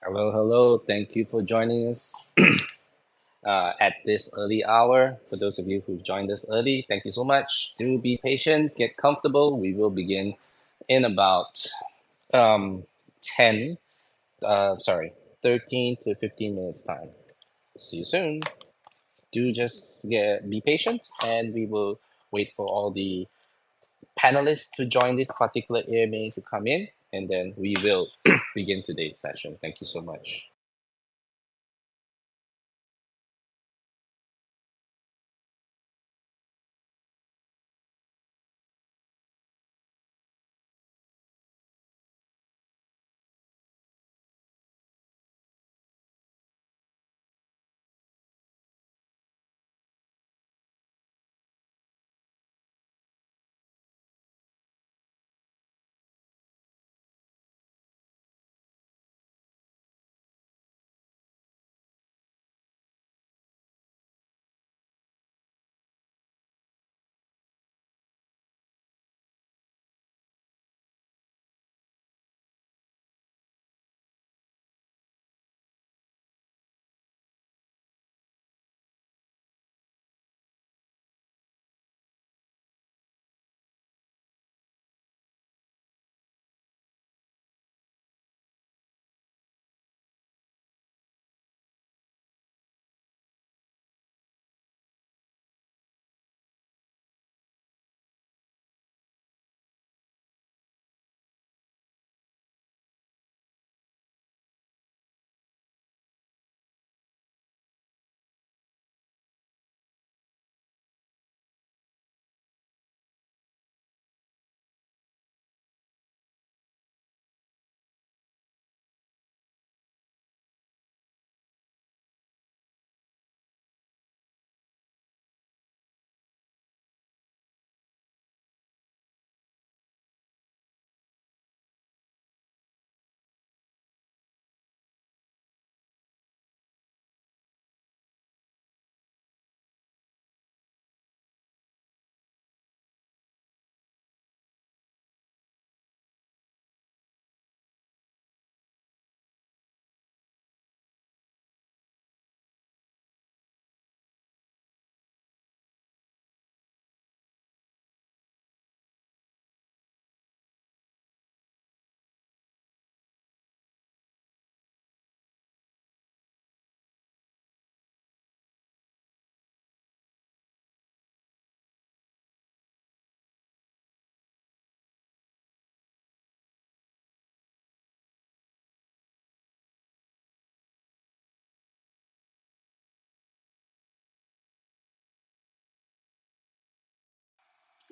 Hello, hello. Thank you for joining us at this early hour. For those of you who joined us early, thank you so much. Do be patient, get comfortable. We will begin in about um, 10, sorry, 13 to 15 minutes time. See you soon. Do just be patient and we will wait for all the panelists to join this particular AMA to come in and then we will begin today's session. Thank you so much.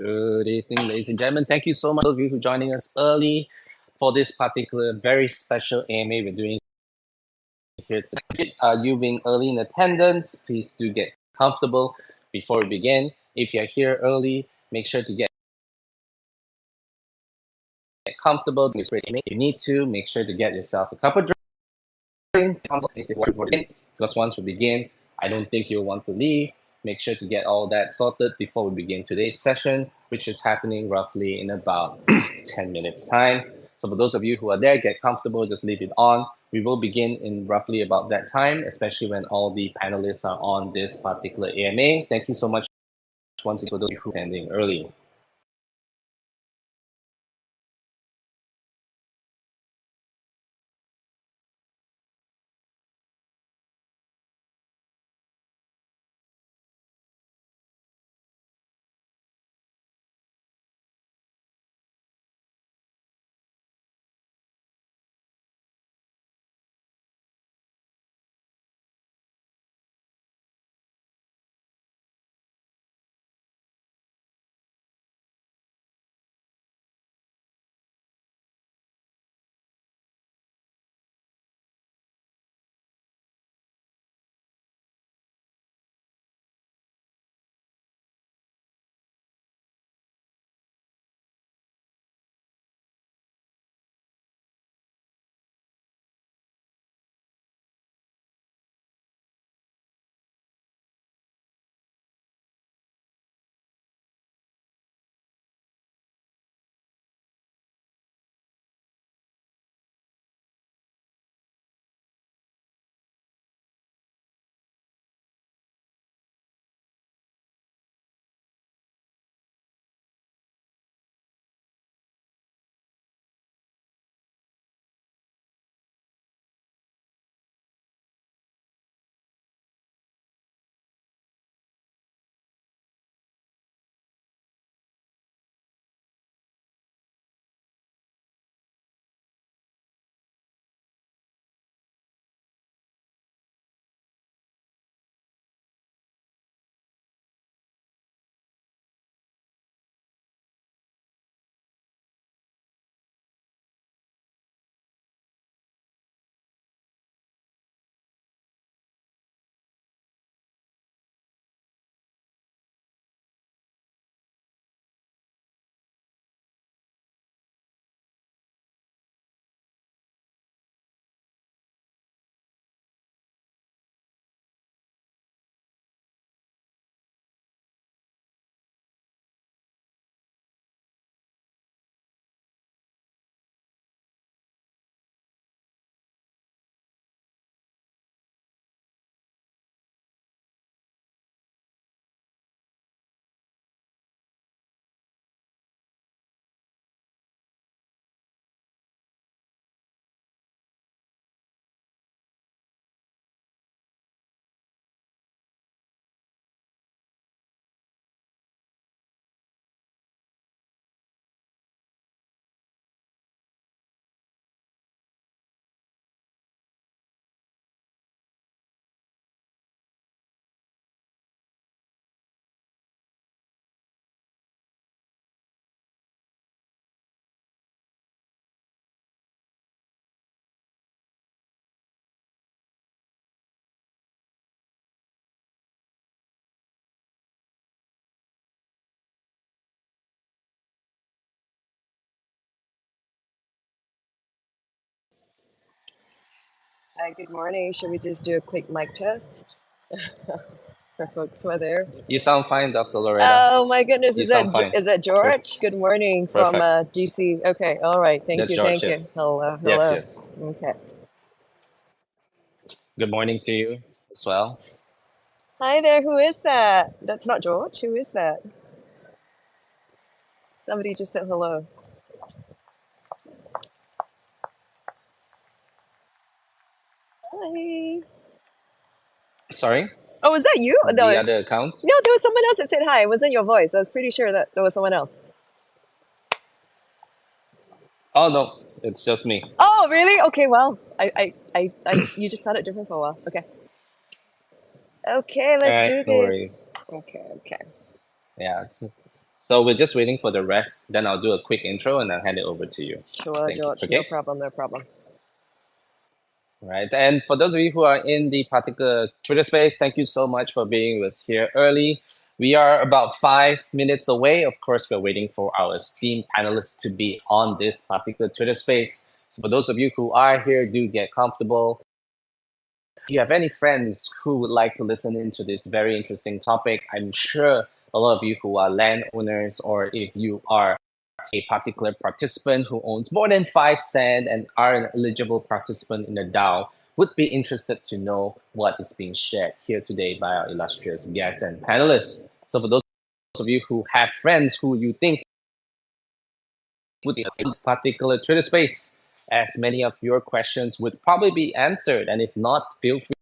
Good evening, ladies and gentlemen. Thank you so much, those of you who are joining us early for this particular very special AMA we're doing here today. You being early in attendance, please do get comfortable before we begin. If you're here early, make sure to get comfortable. If you need to, make sure to get yourself a cup of drink. Because once we begin, I don't think you'll want to leave. Make sure to get all that sorted before we begin today's session, which is happening roughly in about 10 minutes time. So for those of you who are there, get comfortable, just leave it on. We will begin in roughly about that time, especially when all the panelists are on this particular AMA. Thank you so much once again for those of you who are attending early. Hi, good morning. Should we just do a quick mic test for folks who are there? You sound fine, Dr. Loretta. Oh my goodness, You sound fine. Is that Perfect. George? Good morning from Perfect. DC. Okay, all right. Thank That's you, George, thank you. yes. Hello, Yes, hello. yes. Okay. Good morning to you as well. Hi there. Who is that? That's not George. Who is that? Somebody just said hello. Hi. Sorry, Oh, was that you? No, the other account? no, there was someone else that said hi. It wasn't your voice. I was pretty sure that there was someone else. Oh, no, it's just me. Oh, really? Okay, well, you just sounded different for a while. Okay. Okay, All let's right, do no this. worries. Okay, okay. Yeah, so we're just waiting for the rest. Then I'll do a quick intro and I'll hand it over to you. Sure, Thank you. George. No Okay? problem, no problem. Right. And for those of you who are in the particular Twitter space, thank you so much for being with us here early. We are about 5 minutes away. Of course, we're waiting for our esteemed panelists to be on this particular Twitter space. For those of you who are here, do get comfortable. If you have any friends who would like to listen into this very interesting topic, I'm sure a lot of you who are landowners, or if you are a particular participant who owns more than 5 cent and are an eligible participant in the DAO, would be interested to know what is being shared here today by our illustrious guests and panelists. So for those of you who have friends who you think would be in this particular Twitter space, as many of your questions would probably be answered, and if not, feel free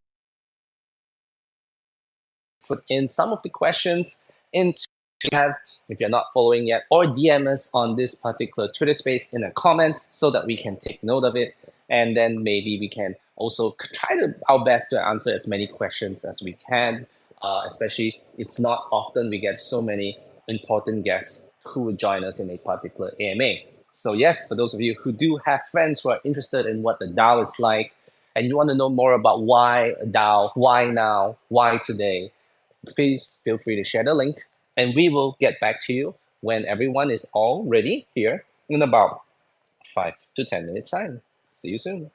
to put in some of the questions into have if you're not following yet, or DM us on this particular Twitter space in a comment so that we can take note of it, and then maybe we can also try to our best to answer as many questions as we can. Especially, it's not often we get so many important guests who would join us in a particular AMA. So yes, for those of you who do have friends who are interested in what the DAO is like, and you want to know more about why a DAO, why now, why today, please feel free to share the link and we will get back to you when everyone is all ready here in about 5 to 10 minutes time. See you soon.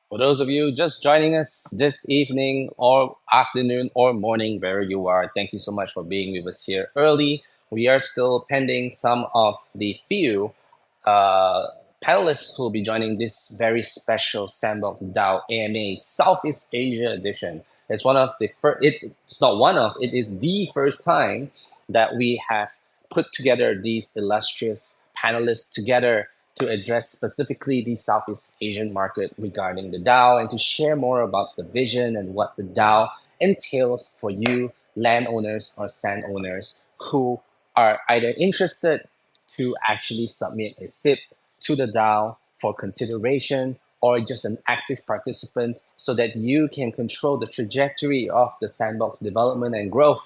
For those of you just joining us this evening or afternoon or morning, wherever you are, thank you so much for being with us here early. We are still pending some of the few uh, panelists who will be joining this very special Sandbox DAO AMA Southeast Asia edition. It's one of the first, it's not one of, it is the first time that we have put together these illustrious panelists together to address specifically the Southeast Asian market regarding the DAO and to share more about the vision and what the DAO entails for you, landowners or sand owners who are either interested to actually submit a SIP to the DAO for consideration or just an active participant so that you can control the trajectory of the sandbox development and growth.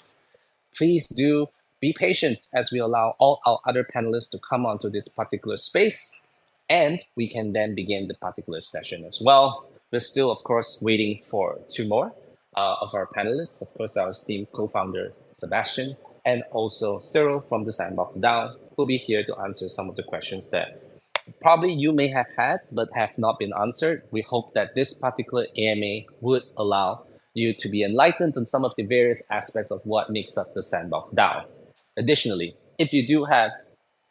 Please do be patient as we allow all our other panelists to come onto this particular space and we can then begin the particular session as well. We're still, of course, waiting for two more of our panelists. Of course, our esteemed co-founder, Sebastian, and also Cyril from the Sandbox DAO will be here to answer some of the questions that probably you may have had but have not been answered. We hope that this particular AMA would allow you to be enlightened on some of the various aspects of what makes up the Sandbox DAO. Additionally, if you do have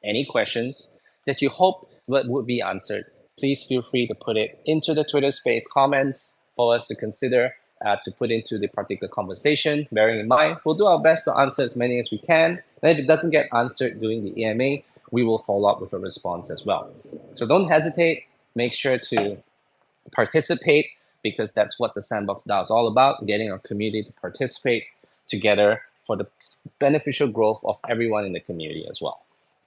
any questions that you hope would be answered, please feel free to put it into the Twitter space comments for us to consider. to put into the particular conversation. Bearing in mind, we'll do our best to answer as many as we can. And if it doesn't get answered during the AMA, we will follow up with a response as well. So don't hesitate. Make sure to participate, because that's what the Sandbox DAO is all about, getting our community to participate together for the beneficial growth of everyone in the community as well.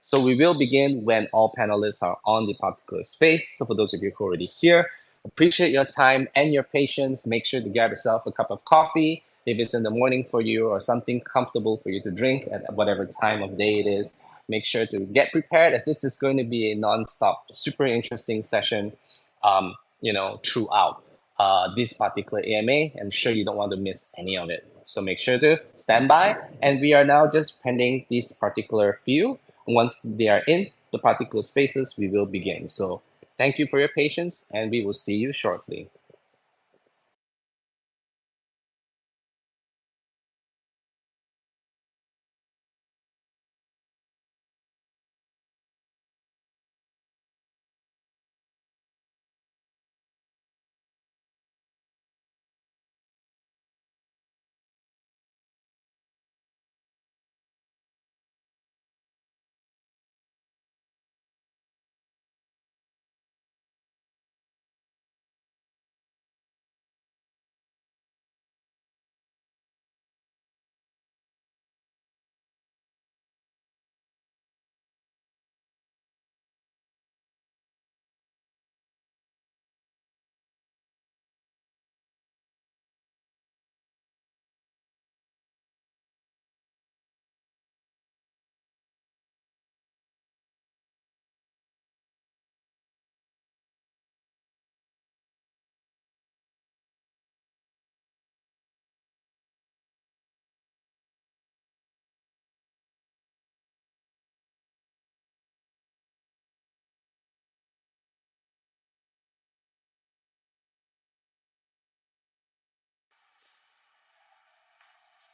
So we will begin when all panelists are on the particular space. So for those of you who are already here, appreciate your time and your patience. Make sure to grab yourself a cup of coffee if it's in the morning for you, or something comfortable for you to drink at whatever time of day it is. Make sure to get prepared, as this is going to be a non-stop, super interesting session, throughout this particular AMA. I'm sure you don't want to miss any of it. So make sure to stand by. And we are now just pending these particular few. Once they are in the particular spaces, we will begin. So thank you for your patience, and we will see you shortly.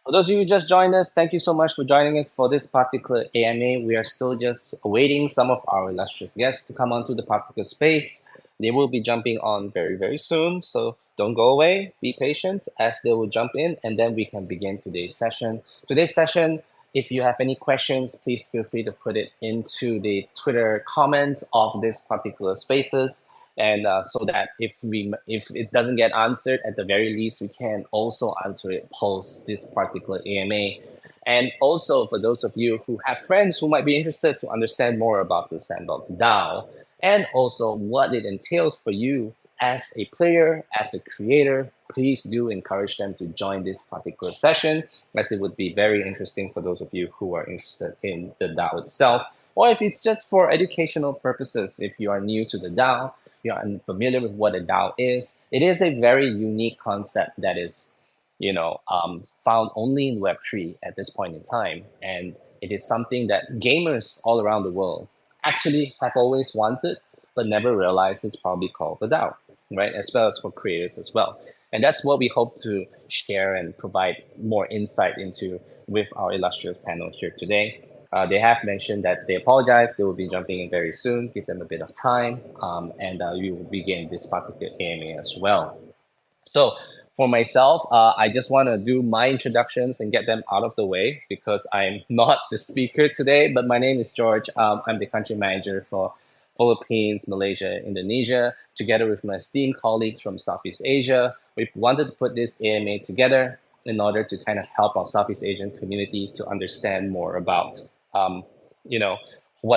For those of you who just joined us, thank you so much for joining us for this particular AMA. We are still just awaiting some of our illustrious guests to come onto the particular space. They will be jumping on very, very soon. So don't go away. Be patient as they will jump in, and then we can begin today's session. Today's session, if you have any questions, please feel free to put it into the Twitter comments of this particular spaces, and so that if it doesn't get answered, at the very least we can also answer it post this particular AMA. And also, for those of you who have friends who might be interested to understand more about the Sandbox DAO, and also what it entails for you as a player, as a creator, please do encourage them to join this particular session, as it would be very interesting for those of you who are interested in the DAO itself, or if it's just for educational purposes. If you are new to the DAO, you're unfamiliar with what a DAO is, it is a very unique concept that is, found only in Web3 at this point in time. And it is something that gamers all around the world actually have always wanted, but never realized it's probably called the DAO, right? As well as for creators as well. And that's what we hope to share and provide more insight into with our illustrious panel here today. They have mentioned that they apologize. They will be jumping in very soon. Give them a bit of time, and we will begin this particular AMA as well. So for myself, I just want to do my introductions and get them out of the way, because I'm not the speaker today, but my name is George. I'm the country manager for Philippines, Malaysia, Indonesia, together with my esteemed colleagues from Southeast Asia. We wanted to put this AMA together in order to kind of help our Southeast Asian community to understand more about, you know,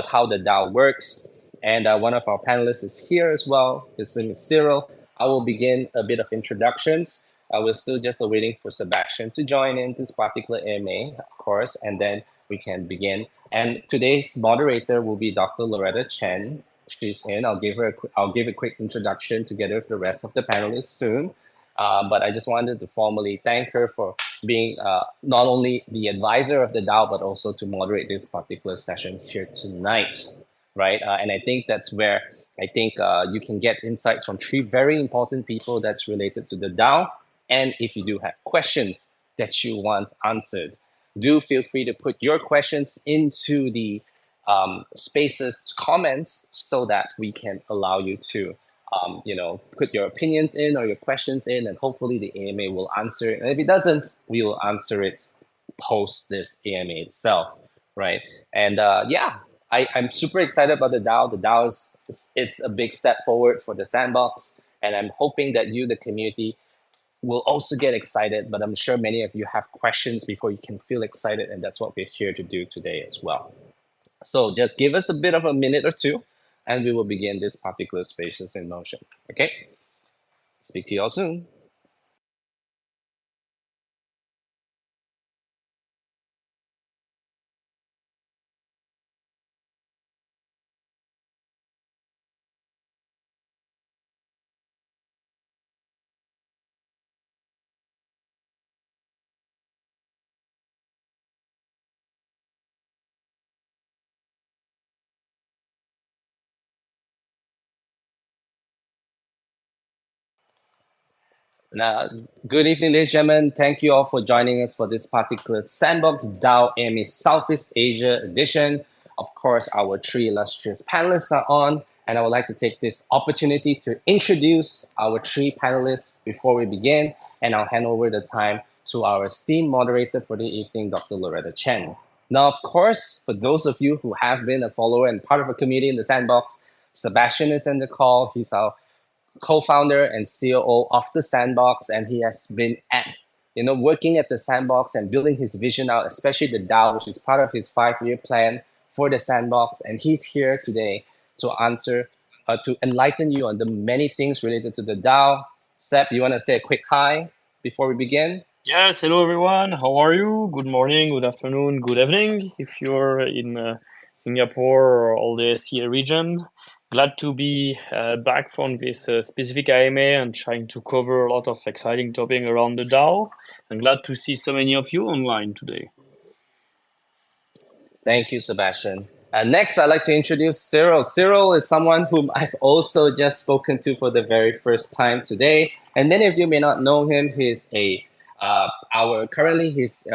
how the DAO works. And one of our panelists is here as well. His name is Cyril. I will begin a bit of introductions. We're still just waiting for Sebastian to join in this particular AMA, of course, and then we can begin. And today's moderator will be Dr. Loretta Chen. She's in. I'll give a quick introduction together with the rest of the panelists soon. But I just wanted to formally thank her for being not only the advisor of the DAO, but also to moderate this particular session here tonight, right? And I think that's where you can get insights from three very important people that's related to the DAO. And if you do have questions that you want answered, do feel free to put your questions into the spaces comments, so that we can allow you to put your opinions in or your questions in, and hopefully the AMA will answer it. And if it doesn't, we will answer it post this AMA itself, right? And I'm super excited about the DAO. The DAO it's a big step forward for the sandbox, and I'm hoping that you, the community, will also get excited. But I'm sure many of you have questions before you can feel excited, and that's what we're here to do today as well. So just give us a bit of a minute or two, and we will begin this particular Spaces in Motion. Okay? Speak to you all soon. Now, good evening, ladies and gentlemen. Thank you all for joining us for this particular Sandbox DAO AMA Southeast Asia edition. Of course, our three illustrious panelists are on, and I would like to take this opportunity to introduce our three panelists before we begin, and I'll hand over the time to our esteemed moderator for the evening, Dr. Loretta Chen. Now, of course, for those of you who have been a follower and part of a community in the Sandbox, Sebastian is in the call. He's our co-founder and COO of the Sandbox, and he has been working at the Sandbox and building his vision out, especially the DAO, which is part of his 5-year plan for the Sandbox. And he's here today to answer, to enlighten you on the many things related to the DAO. Seb, you want to say a quick hi before we begin? Yes, hello everyone. How are you? Good morning, good afternoon, good evening. If you're in Singapore or all the SEA region, glad to be back from this specific AMA and trying to cover a lot of exciting topics around the DAO. I'm glad to see so many of you online today. Thank you, Sebastian. Next, I'd like to introduce Cyril. Cyril is someone whom I've also just spoken to for the very first time today. And many of you may not know him. He's currently he's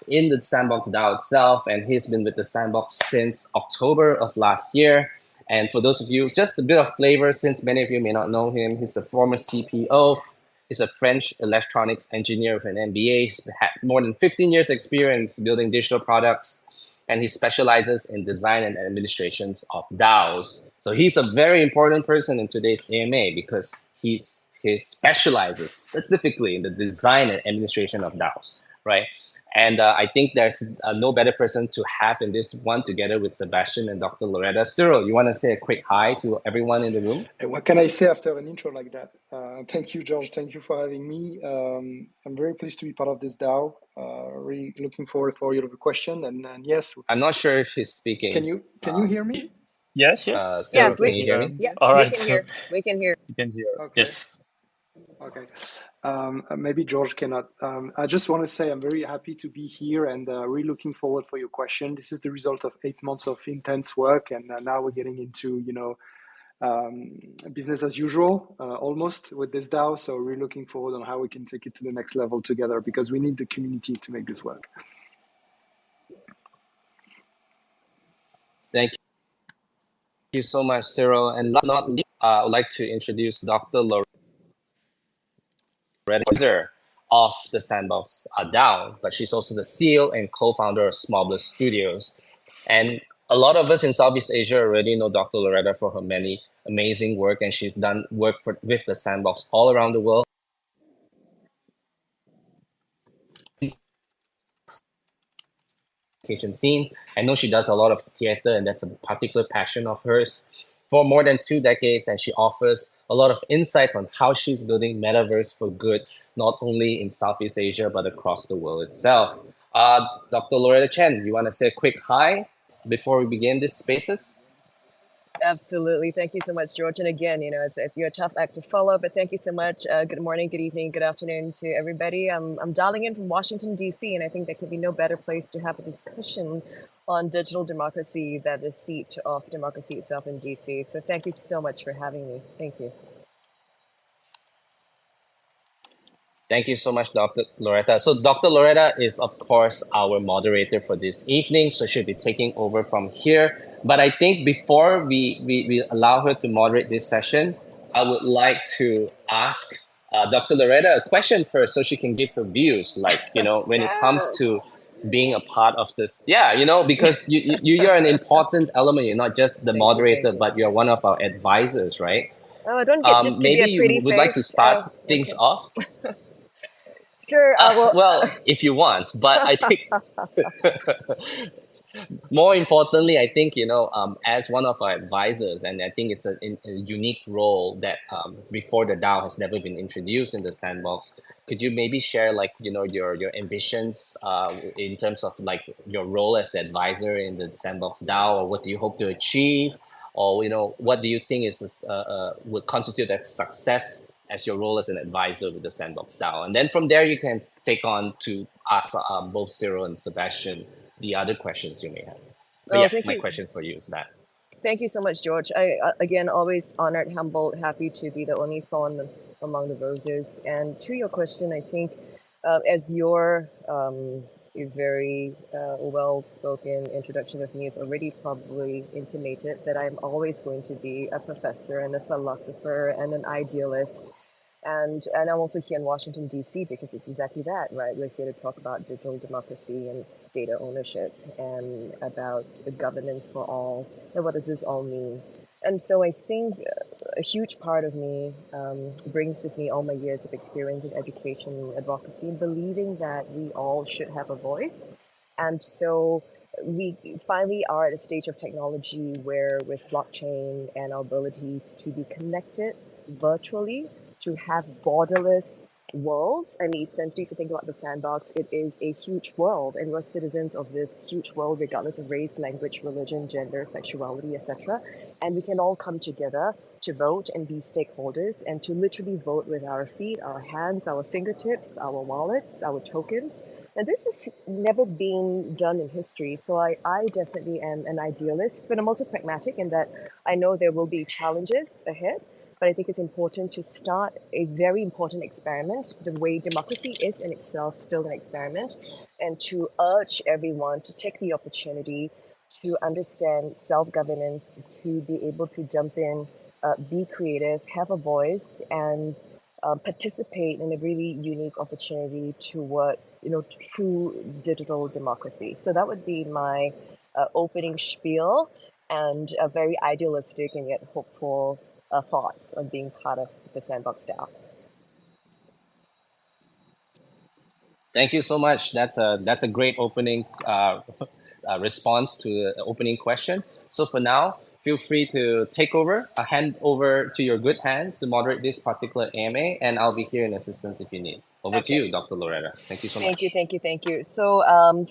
in the Sandbox DAO itself, and he's been with the Sandbox since October of last year. And for those of you, just a bit of flavor, since many of you may not know him, he's a former CPO. He's a French electronics engineer with an MBA. He's had more than 15 years experience building digital products, and he specializes in design and administrations of DAOs. So he's a very important person in today's AMA because he specializes specifically in the design and administration of DAOs, right? And I think there's no better person to have in this one together with Sebastian and Dr. Loretta. Cyril, you want to say a quick hi to everyone in the room? What can I say after an intro like that? Thank you, George. Thank you for having me. I'm very pleased to be part of this DAO. Really looking forward for your question. And yes, I'm not sure if he's speaking. Can you hear me? Yes. Cyril, can you hear me? Yeah, all right. We can hear. We can hear. Okay. Yes. Okay. Maybe George cannot. I just want to say I'm very happy to be here and really looking forward for your question. This is the result of 8 months of intense work, and now we're getting into business as usual almost with this DAO. So we're looking forward on how we can take it to the next level together, because we need the community to make this work. Thank you so much, Cyril. And last but not least, I would like to introduce Dr. Loretta of the Sandbox DAO, but she's also the CEO and co-founder of Small Bliss Studios. And a lot of us in Southeast Asia already know Dr. Loretta for her many amazing work, and she's done work with the Sandbox all around the world. Scene. I know she does a lot of theater, and that's a particular passion of hers for more than 2 decades, and she offers a lot of insights on how she's building metaverse for good, not only in Southeast Asia, but across the world itself. Dr. Loretta Chen, you want to say a quick hi before we begin this Spaces? Absolutely. Thank you so much, George. And again, you're a tough act to follow, but thank you so much. Good morning, good evening, good afternoon to everybody. I'm dialing in from Washington, D.C., and I think there could be no better place to have a discussion on digital democracy than the seat of democracy itself in D.C. So thank you so much for having me. Thank you. Thank you so much, Dr. Loretta. So Dr. Loretta is, of course, our moderator for this evening, so she'll be taking over from here. But I think before we allow her to moderate this session, I would like to ask Dr. Loretta a question first so she can give her views, like, when it comes Yes. to being a part of this. Yeah, because you're an important element. You're not just the Thank you, thank moderator, you. but you're one of our advisors, right? Oh, I don't get just to be Maybe a you pretty would like to face. start Oh, things okay. off. Sure. Well, Well, if you want, but I think more importantly, I think, as one of our advisors, and I think it's a unique role that before the DAO has never been introduced in the sandbox. Could you maybe share, like, your ambitions in terms of like your role as the advisor in the sandbox DAO, or what do you hope to achieve, or what do you think would constitute a success as your role as an advisor with the sandbox DAO, and then from there you can take on to ask both Cyril and Sebastian the other questions you may have. But oh, yeah, thank my you. question for you is that. Thank you so much, George. I again always honored, humbled, happy to be the only thorn among the roses. And to your question, I think as your a very well-spoken introduction of me has already probably intimated that I'm always going to be a professor and a philosopher and an idealist. And I'm also here in Washington, D.C. because it's exactly that, right? We're here to talk about digital democracy and data ownership and about the governance for all. And what does this all mean? And so I think a huge part of me brings with me all my years of experience in education and advocacy and believing that we all should have a voice. And so we finally are at a stage of technology where with blockchain and our abilities to be connected virtually, to have borderless worlds. I mean, essentially, if you think about the sandbox, it is a huge world, and we're citizens of this huge world, regardless of race, language, religion, gender, sexuality, etc. And we can all come together to vote and be stakeholders, and to literally vote with our feet, our hands, our fingertips, our wallets, our tokens. And this has never been done in history. So I definitely am an idealist, but I'm also pragmatic in that I know there will be challenges ahead. But I think it's important to start a very important experiment, the way democracy is in itself still an experiment, and to urge everyone to take the opportunity to understand self-governance, to be able to jump in, be creative, have a voice, and participate in a really unique opportunity towards, true digital democracy. So that would be my opening spiel, and a very idealistic and yet hopeful thoughts on being part of the Sandbox DAO. Thank you so much. That's a great opening response to the opening question. So for now, feel free to take over. I hand over to your good hands to moderate this particular AMA, and I'll be here in assistance if you need. Over to Okay. you, Dr. Loretta. Thank you so Thank you, much. thank you, thank you. So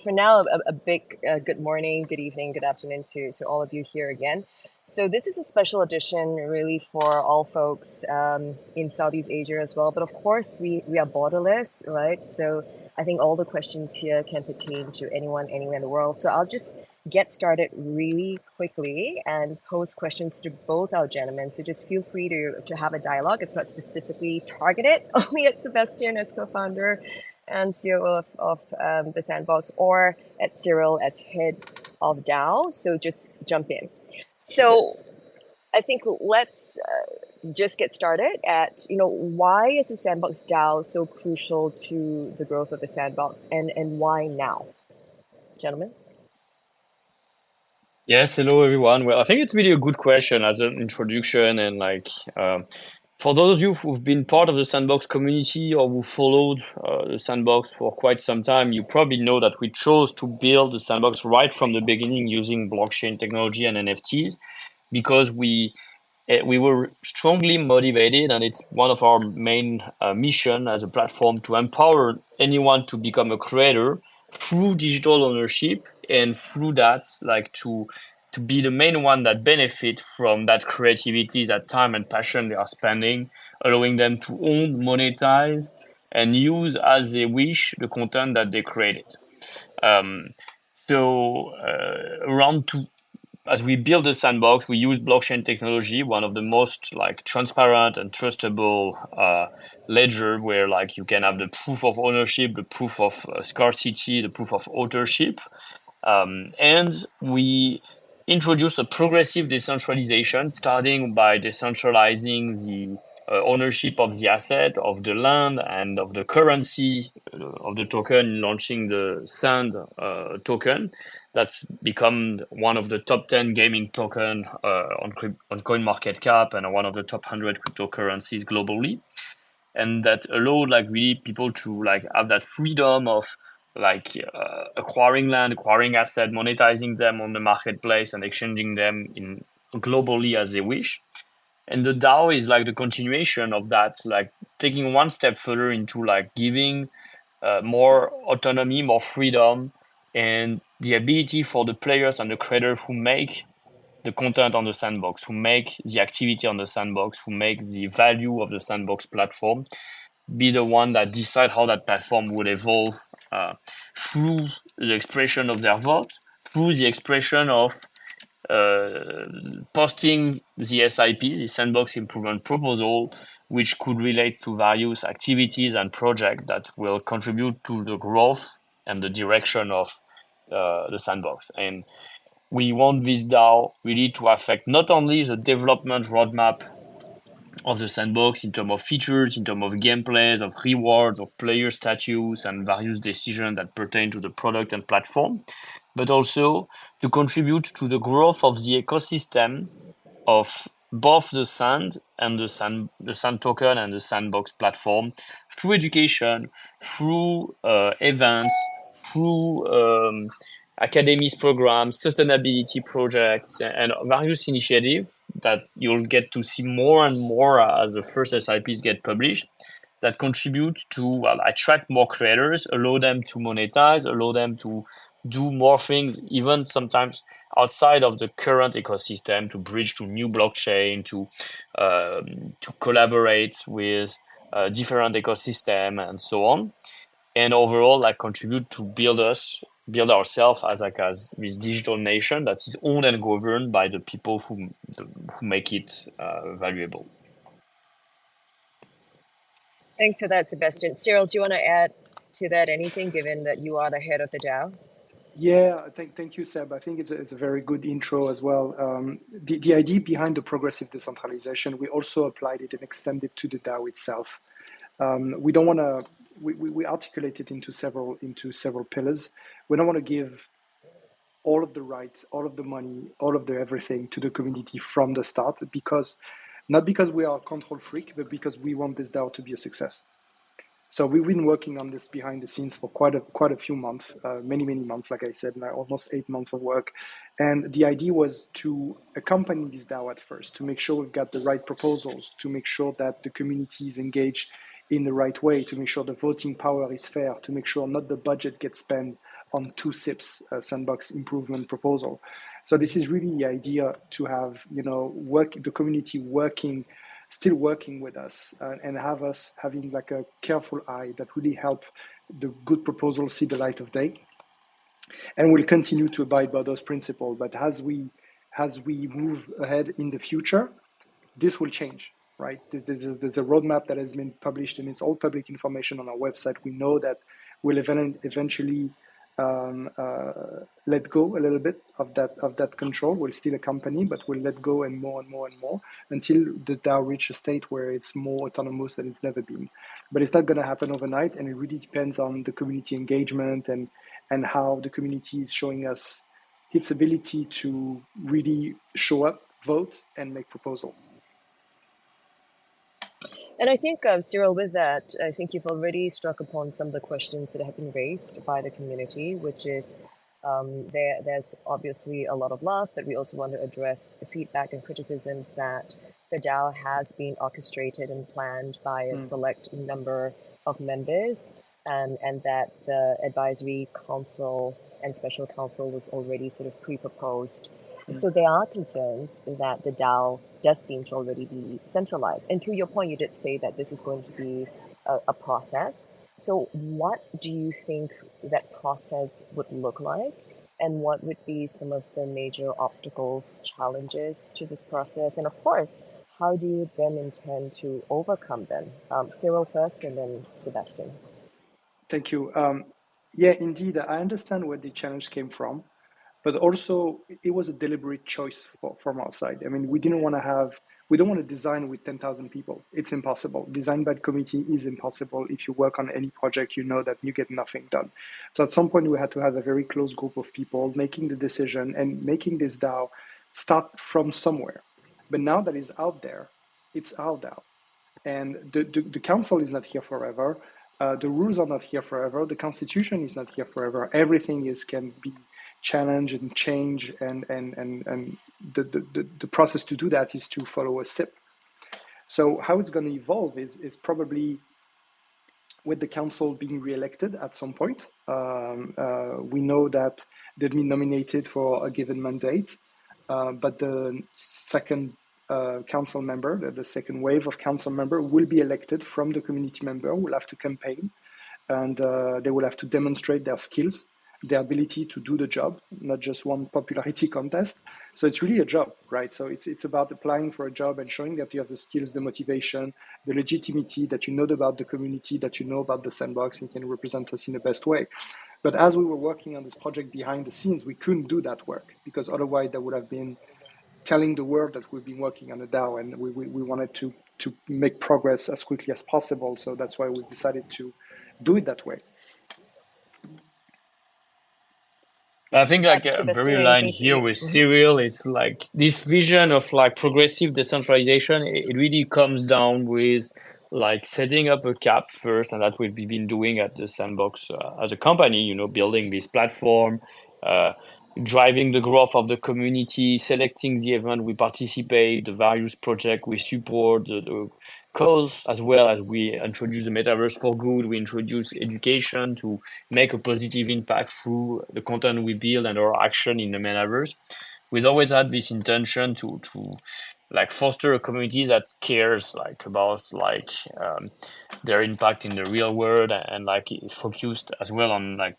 for now, a big good morning, good evening, good afternoon to all of you here again. So this is a special edition really for all folks in Southeast Asia as well. But of course, we are borderless, right? So I think all the questions here can pertain to anyone, anywhere in the world. So I'll just get started really quickly and pose questions to both our gentlemen. So just feel free to have a dialogue. It's not specifically targeted only at Sebastian as co-founder and CEO of the Sandbox, or at Cyril as head of DAO. So just jump in. So I think let's just get started at, why is the Sandbox DAO so crucial to the growth of the Sandbox, and why now? Gentlemen? Yes, hello everyone. Well, I think it's really a good question as an introduction, and for those of you who've been part of the Sandbox community or who followed the Sandbox for quite some time, you probably know that we chose to build the Sandbox right from the beginning using blockchain technology and NFTs because we were strongly motivated, and it's one of our main mission as a platform to empower anyone to become a creator through digital ownership, and through that, like to be the main one that benefit from that creativity, that time and passion they are spending, allowing them to own, monetize, and use as they wish the content that they created. So around as we build the sandbox, we use blockchain technology, one of the most transparent and trustable ledger, where you can have the proof of ownership, the proof of scarcity, the proof of authorship, and we introduce a progressive decentralization, starting by decentralizing the ownership of the asset, of the land, and of the currency of the token, launching the Sand token. That's become one of the top 10 gaming token on CoinMarketCap and one of the top 100 cryptocurrencies globally. And that allowed like really people to like have that freedom of like acquiring land, acquiring asset, monetizing them on the marketplace and exchanging them in globally as they wish. And the DAO is like the continuation of that, like taking one step further into like giving more autonomy, more freedom, and the ability for the players and the creators who make the content on the sandbox, who make the activity on the sandbox, who make the value of the sandbox platform, be the one that decide how that platform will evolve through the expression of their vote, through the expression of posting the SIP, the Sandbox Improvement Proposal, which could relate to various activities and projects that will contribute to the growth and the direction of the sandbox. And we want this DAO really to affect not only the development roadmap of the sandbox in terms of features, in terms of gameplays, of rewards, of player status, and various decisions that pertain to the product and platform, but also to contribute to the growth of the ecosystem of both the Sand and the Sand token and the Sandbox platform through education, through events, through academies programs, sustainability projects, and various initiatives that you'll get to see more and more as the first SIPs get published that contribute to attract more creators, allow them to monetize, allow them to do more things, even sometimes outside of the current ecosystem, to bridge to new blockchain, to collaborate with different ecosystem and so on, and overall like contribute to build ourselves as this digital nation that is owned and governed by the people who make it valuable. Thanks for that, Sebastian. Cyril, do you want to add to that anything, given that you are the head of the DAO? Yeah, thank you, Seb. I think it's a very good intro as well. The idea behind the progressive decentralization, we also applied it and extended to the DAO itself. We don't want to. We articulate it into several pillars. We don't want to give all of the rights, all of the money, all of the everything to the community from the start, not because we are a control freak, but because we want this DAO to be a success. So we've been working on this behind the scenes for quite a few months, many months, like I said, now almost 8 months of work. And the idea was to accompany this DAO at first, to make sure we've got the right proposals, to make sure that the community is engaged in the right way, to make sure the voting power is fair, to make sure not the budget gets spent on 2 SIPs, Sandbox Improvement Proposal. So this is really the idea, to have the community still working with us, and have us having like a careful eye that really help the good proposals see the light of day. And we'll continue to abide by those principles. But as we move ahead in the future, this will change, right? There's a roadmap that has been published, and it's all public information on our website. We know that we'll eventually let go a little bit of that control. We'll still accompany, but we'll let go and more until the DAO reaches a state where it's more autonomous than it's never been. But it's not going to happen overnight, and it really depends on the community engagement and how the community is showing us its ability to really show up, vote, and make proposal. And I think, Cyril, with that, I think you've already struck upon some of the questions that have been raised by the community, which is there's obviously a lot of love, but we also want to address the feedback and criticisms that the DAO has been orchestrated and planned by a select number of members, and that the advisory council and special council was already sort of pre-proposed. So there are concerns that the DAO does seem to already be centralized. And to your point, you did say that this is going to be a process. So what do you think that process would look like? And what would be some of the major obstacles, challenges to this process? And of course, how do you then intend to overcome them? Cyril first, and then Sebastian. Thank you. Yeah, indeed, I understand where the challenge came from. but also it was a deliberate choice from our side. I mean, we don't want to design with 10,000 people. It's impossible. Design by committee is impossible. If you work on any project, you know that you get nothing done. So at some point, we had to have a very close group of people making the decision and making this DAO start from somewhere. But now that it's out there, it's our DAO. And the council is not here forever. The rules are not here forever. The constitution is not here forever. Everything can be challenged and changed, and the process to do that is to follow a SIP. So how it's going to evolve is probably with the council being re-elected at some point. We know that they've been nominated for a given mandate, but the second council member, the second wave of council member will be elected from the community member, will have to campaign, and they will have to demonstrate their skills, their ability to do the job, not just one popularity contest. So it's really a job, right? So it's about applying for a job and showing that you have the skills, the motivation, the legitimacy, that you know about the community, that you know about the sandbox, and can represent us in the best way. But as we were working on this project behind the scenes, we couldn't do that work, because otherwise that would have been telling the world that we've been working on a DAO, and we wanted to make progress as quickly as possible. So that's why we decided to do it that way. I think like a very line here with Cyril, it's like this vision of like progressive decentralization. It really comes down with like setting up a cap first, and that's what we've been doing at the Sandbox as a company. You know, building this platform, driving the growth of the community, selecting the event we participate, the various projects we support, the cause, as well as we introduce the metaverse for good. We introduce education to make a positive impact through the content we build and our action in the metaverse. We've always had this intention to like foster a community that cares like about like their impact in the real world, and like focused as well on like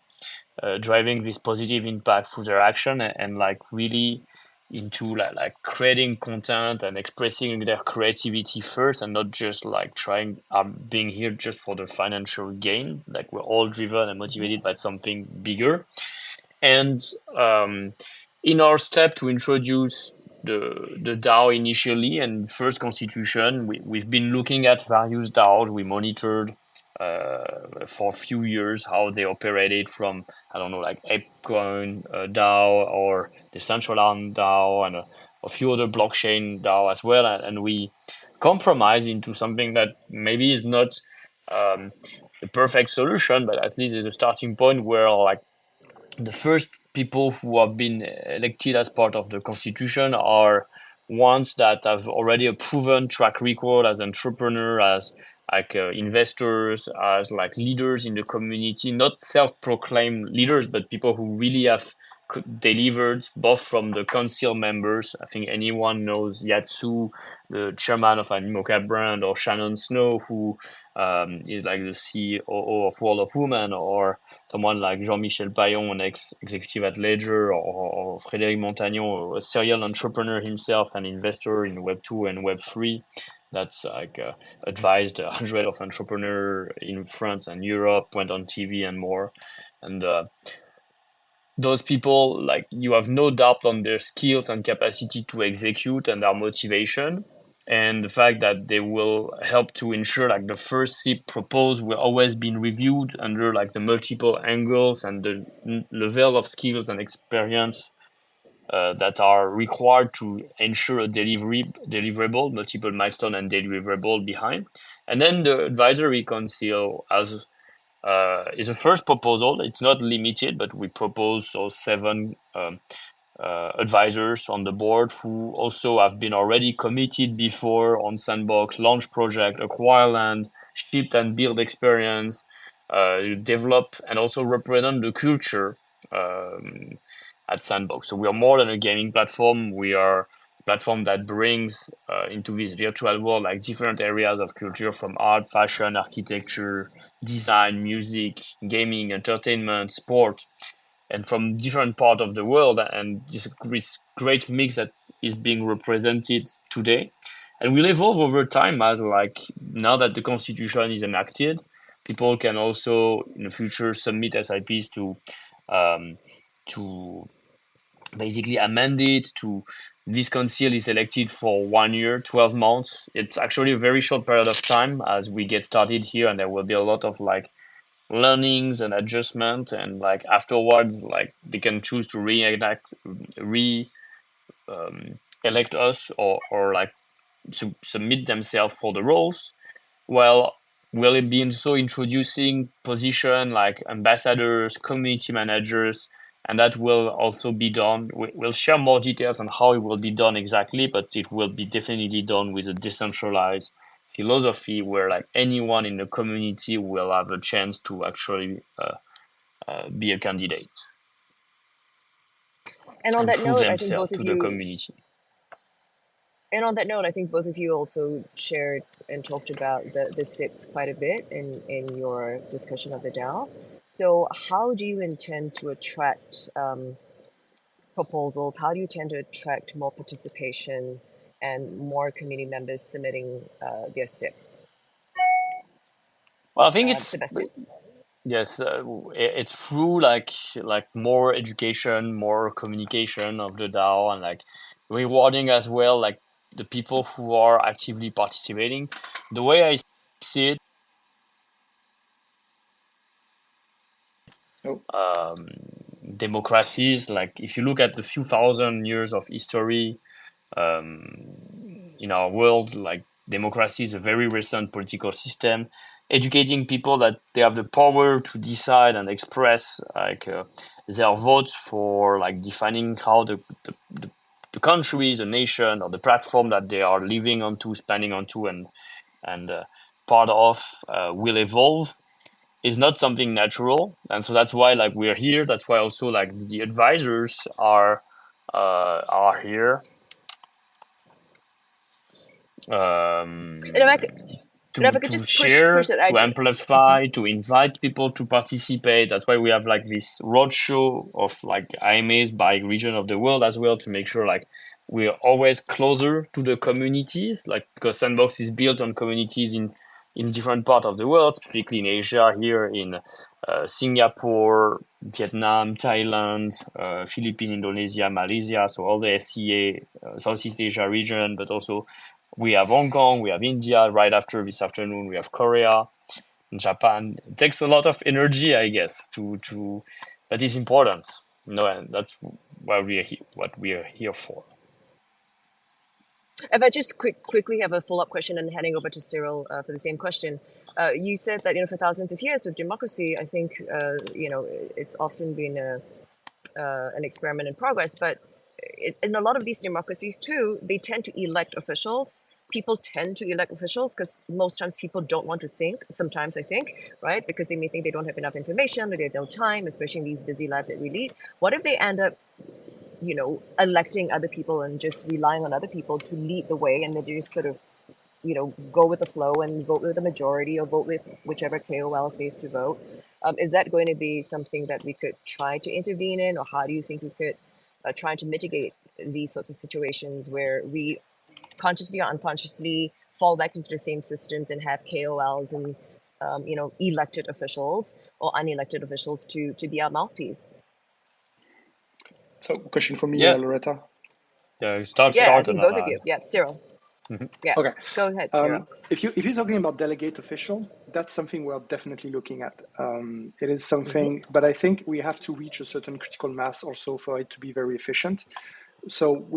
driving this positive impact through their action, and like really into like creating content and expressing their creativity first, and not just like trying being here just for the financial gain. Like we're all driven and motivated by something bigger. And in our step to introduce the DAO initially and first constitution, we've been looking at various DAOs. We monitored for a few years how they operated from, I don't know, like ApeCoin DAO or Decentraland DAO, and a few other blockchain DAO as well. And we compromise into something that maybe is not the perfect solution, but at least is a starting point where like the first people who have been elected as part of the constitution are ones that have already a proven track record as entrepreneur, as like investors, as like leaders in the community, not self-proclaimed leaders, but people who really have delivered, both from the council members. I think anyone knows Yatsu, the chairman of Animoca brand, or Shannon Snow, who is like the COO of World of Women, or someone like Jean-Michel Payon, an ex-executive at Ledger, or Frédéric Montagnon, a serial entrepreneur himself, an investor in Web2 and Web3. That's like advised hundreds of entrepreneurs in France and Europe, went on TV and more. And those people, like, you have no doubt on their skills and capacity to execute and their motivation, and the fact that they will help to ensure like the first SIP proposed will always be reviewed under like the multiple angles and the level of skills and experience that are required to ensure a deliverable, multiple milestone and deliverable behind. And then the advisory council has is a first proposal. It's not limited, but we propose 7 advisors on the board who also have been already committed before on Sandbox, launch project, acquire land, ship and build experience, develop and also represent the culture at Sandbox. So we are more than a gaming platform. We are a platform that brings into this virtual world like different areas of culture, from art, fashion, architecture, design, music, gaming, entertainment, sport, and from different parts of the world. And this great mix that is being represented today. And will evolve over time, as like now that the constitution is enacted, people can also in the future submit SIPs to basically amended to this council is elected for 1 year, 12 months. It's actually a very short period of time as we get started here, and there will be a lot of like learnings and adjustment, and like afterwards, like they can choose to elect us or like submit themselves for the roles. Well, will it be also introducing position like ambassadors, community managers, and that will also be done. We'll share more details on how it will be done exactly, but it will be definitely done with a decentralized philosophy where like anyone in the community will have a chance to actually be a candidate And on and that prove note, I think themselves both to of the you, community. and on that note, I think both of you also shared and talked about the SIPs quite a bit in your discussion of the DAO. So how do you intend to attract proposals? How do you tend to attract more participation and more community members submitting their SIPs? Well, I think it's Sebastian? yes, it's through like more education, more communication of the DAO, and like rewarding as well, like the people who are actively participating. The way I see it, Oh, democracies, like if you look at the few thousand years of history in our world, like democracy is a very recent political system, educating people that they have the power to decide and express like their votes for like defining how the country, the nation, or the platform that they are living onto, spending onto, and part of will evolve is not something natural, and so that's why like we're here. That's why also like the advisors are here And if I could, and if I could to just push share, that to idea. amplify, to invite people to participate. That's why we have like this roadshow of like AMAs by region of the world as well, to make sure like we're always closer to the communities, like because Sandbox is built on communities in different parts of the world, specifically in Asia, here in Singapore, Vietnam, Thailand, Philippines, Indonesia, Malaysia, so all the SCA, Southeast Asia region, but also we have Hong Kong, we have India. Right after this afternoon, we have Korea, and Japan. It takes a lot of energy, I guess, but it's important, and that's why what we are here for. If I just quickly have a follow-up question and handing over to Cyril for the same question. You said that for thousands of years with democracy, I think it's often been an experiment in progress. But in a lot of these democracies too, they tend to elect officials. People tend to elect officials because most times people don't want to think. Sometimes I think, right, because they may think they don't have enough information or they have no time, especially in these busy lives that we lead. What if they end up electing other people and just relying on other people to lead the way, and they just sort of, go with the flow and vote with the majority or vote with whichever KOL says to vote? Is that going to be something that we could try to intervene in, or how do you think we could try to mitigate these sorts of situations where we consciously or unconsciously fall back into the same systems and have KOLs and elected officials or unelected officials to be our mouthpiece? so question for me, Yeah, Loretta. start Yeah, I and think I'll both of add. you. Yeah, Cyril. Yeah, Okay. go ahead, Cyril. If you're talking about delegate official, that's something we're definitely looking at. It is something, but I think we have to reach a certain critical mass also for it to be very efficient. So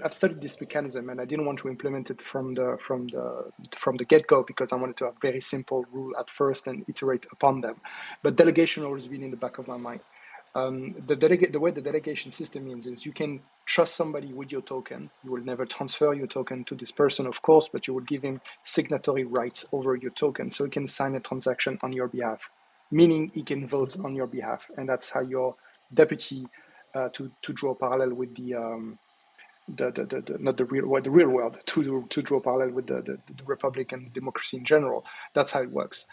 I've studied this mechanism, and I didn't want to implement it from the get-go because I wanted to have very simple rule at first and iterate upon them. But delegation always been in the back of my mind. The way the delegation system means is you can trust somebody with your token. You will never transfer your token to this person, of course, but you will give him signatory rights over your token, so he can sign a transaction on your behalf, meaning he can vote on your behalf, and that's how your deputy, to draw a parallel with the not the real world, to draw a parallel with the republic and democracy in general. That's how it works,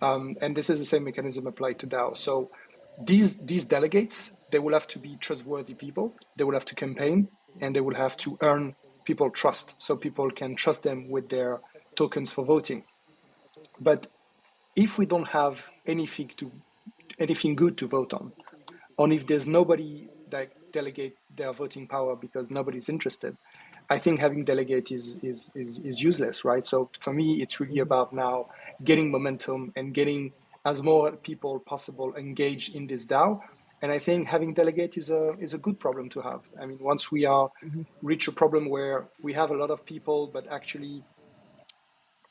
and this is the same mechanism applied to DAO. So these delegates, they will have to be trustworthy people. They will have to campaign, and they will have to earn people trust, so people can trust them with their tokens for voting. But if we don't have anything good to vote on, if there's nobody that delegate their voting power because nobody's interested, I think having delegate is useless, right? So for me, it's really about now getting momentum and getting as more people possible engaged in this DAO. And I think having delegate is a good problem to have. I mean, once we are reach a problem where we have a lot of people, but actually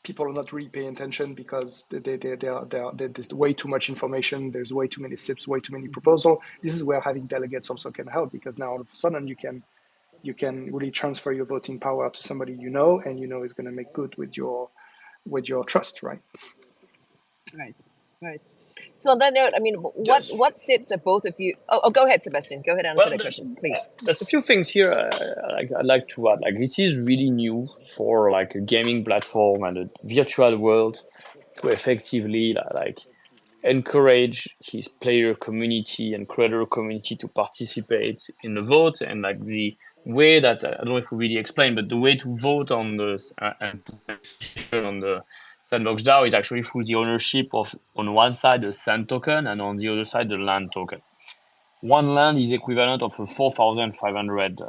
people are not really paying attention because there's way too much information, there's way too many SIPs, way too many proposals. This is where having delegates also can help, because now all of a sudden you can really transfer your voting power to somebody you know, and you know is going to make good with your trust, right? Right. So on that note, I mean, what SIPs are both of you? Oh, go ahead, Sebastian. Go ahead and answer that question, please. There's a few things here I'd like to add. Like, this is really new for like a gaming platform and a virtual world to effectively like encourage his player community and creator community to participate in the vote. And like the way that I don't know if we really explained, but the way to vote on this and on the Sandbox DAO is actually through the ownership of, on one side, the Sand token, and on the other side, the Land token. One land is equivalent of 4,500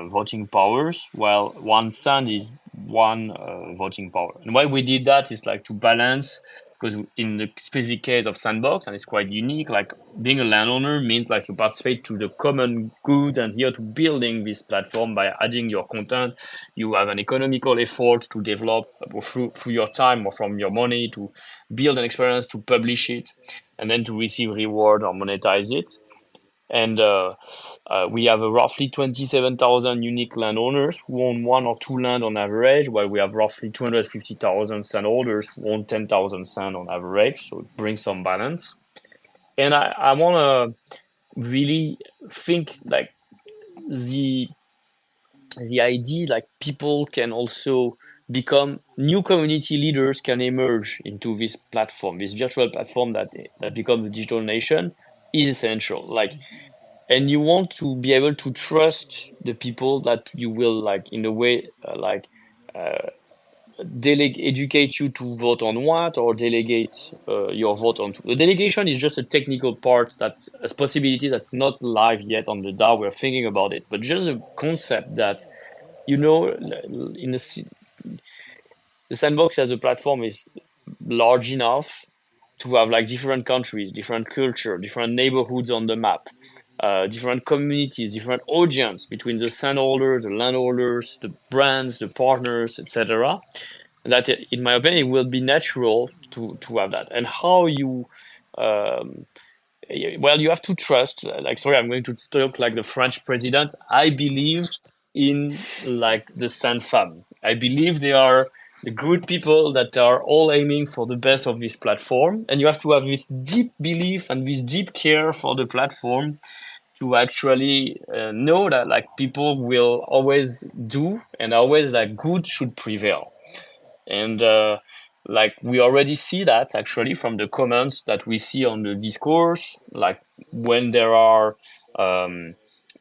voting powers, while one sand is one voting power. And why we did that is like to balance, because in the specific case of Sandbox, and it's quite unique, like being a landowner means like you participate to the common good and here to building this platform by adding your content. You have an economical effort to develop through your time or from your money to build an experience, to publish it, and then to receive reward or monetize it. And we have roughly 27,000 unique landowners who own one or two land on average, while we have roughly 250,000 sand holders who own 10,000 sand on average. So it brings some balance. And I want to really think like the idea like people can also become new community leaders, can emerge into this platform, this virtual platform that becomes a digital nation, is essential. Like, and you want to be able to trust the people that you will like in a way educate you to vote on what, or delegate your vote on. The delegation is just a technical part, that's a possibility that's not live yet on the DAO. We're thinking about it, but just a concept that, you know, in the Sandbox as a platform is large enough to have like different countries, different culture, different neighborhoods on the map, different communities, different audience between the sand holders, the landholders, the brands, the partners, etc. That, in my opinion, it will be natural to have that. And how you, well, you have to trust. Like, sorry, I'm going to talk like the French president. I believe in like the Sand fam. I believe they are the good people that are all aiming for the best of this platform, and you have to have this deep belief and this deep care for the platform to actually know that like people will always do, and always like good should prevail. And like we already see that actually from the comments that we see on the discourse, like when there are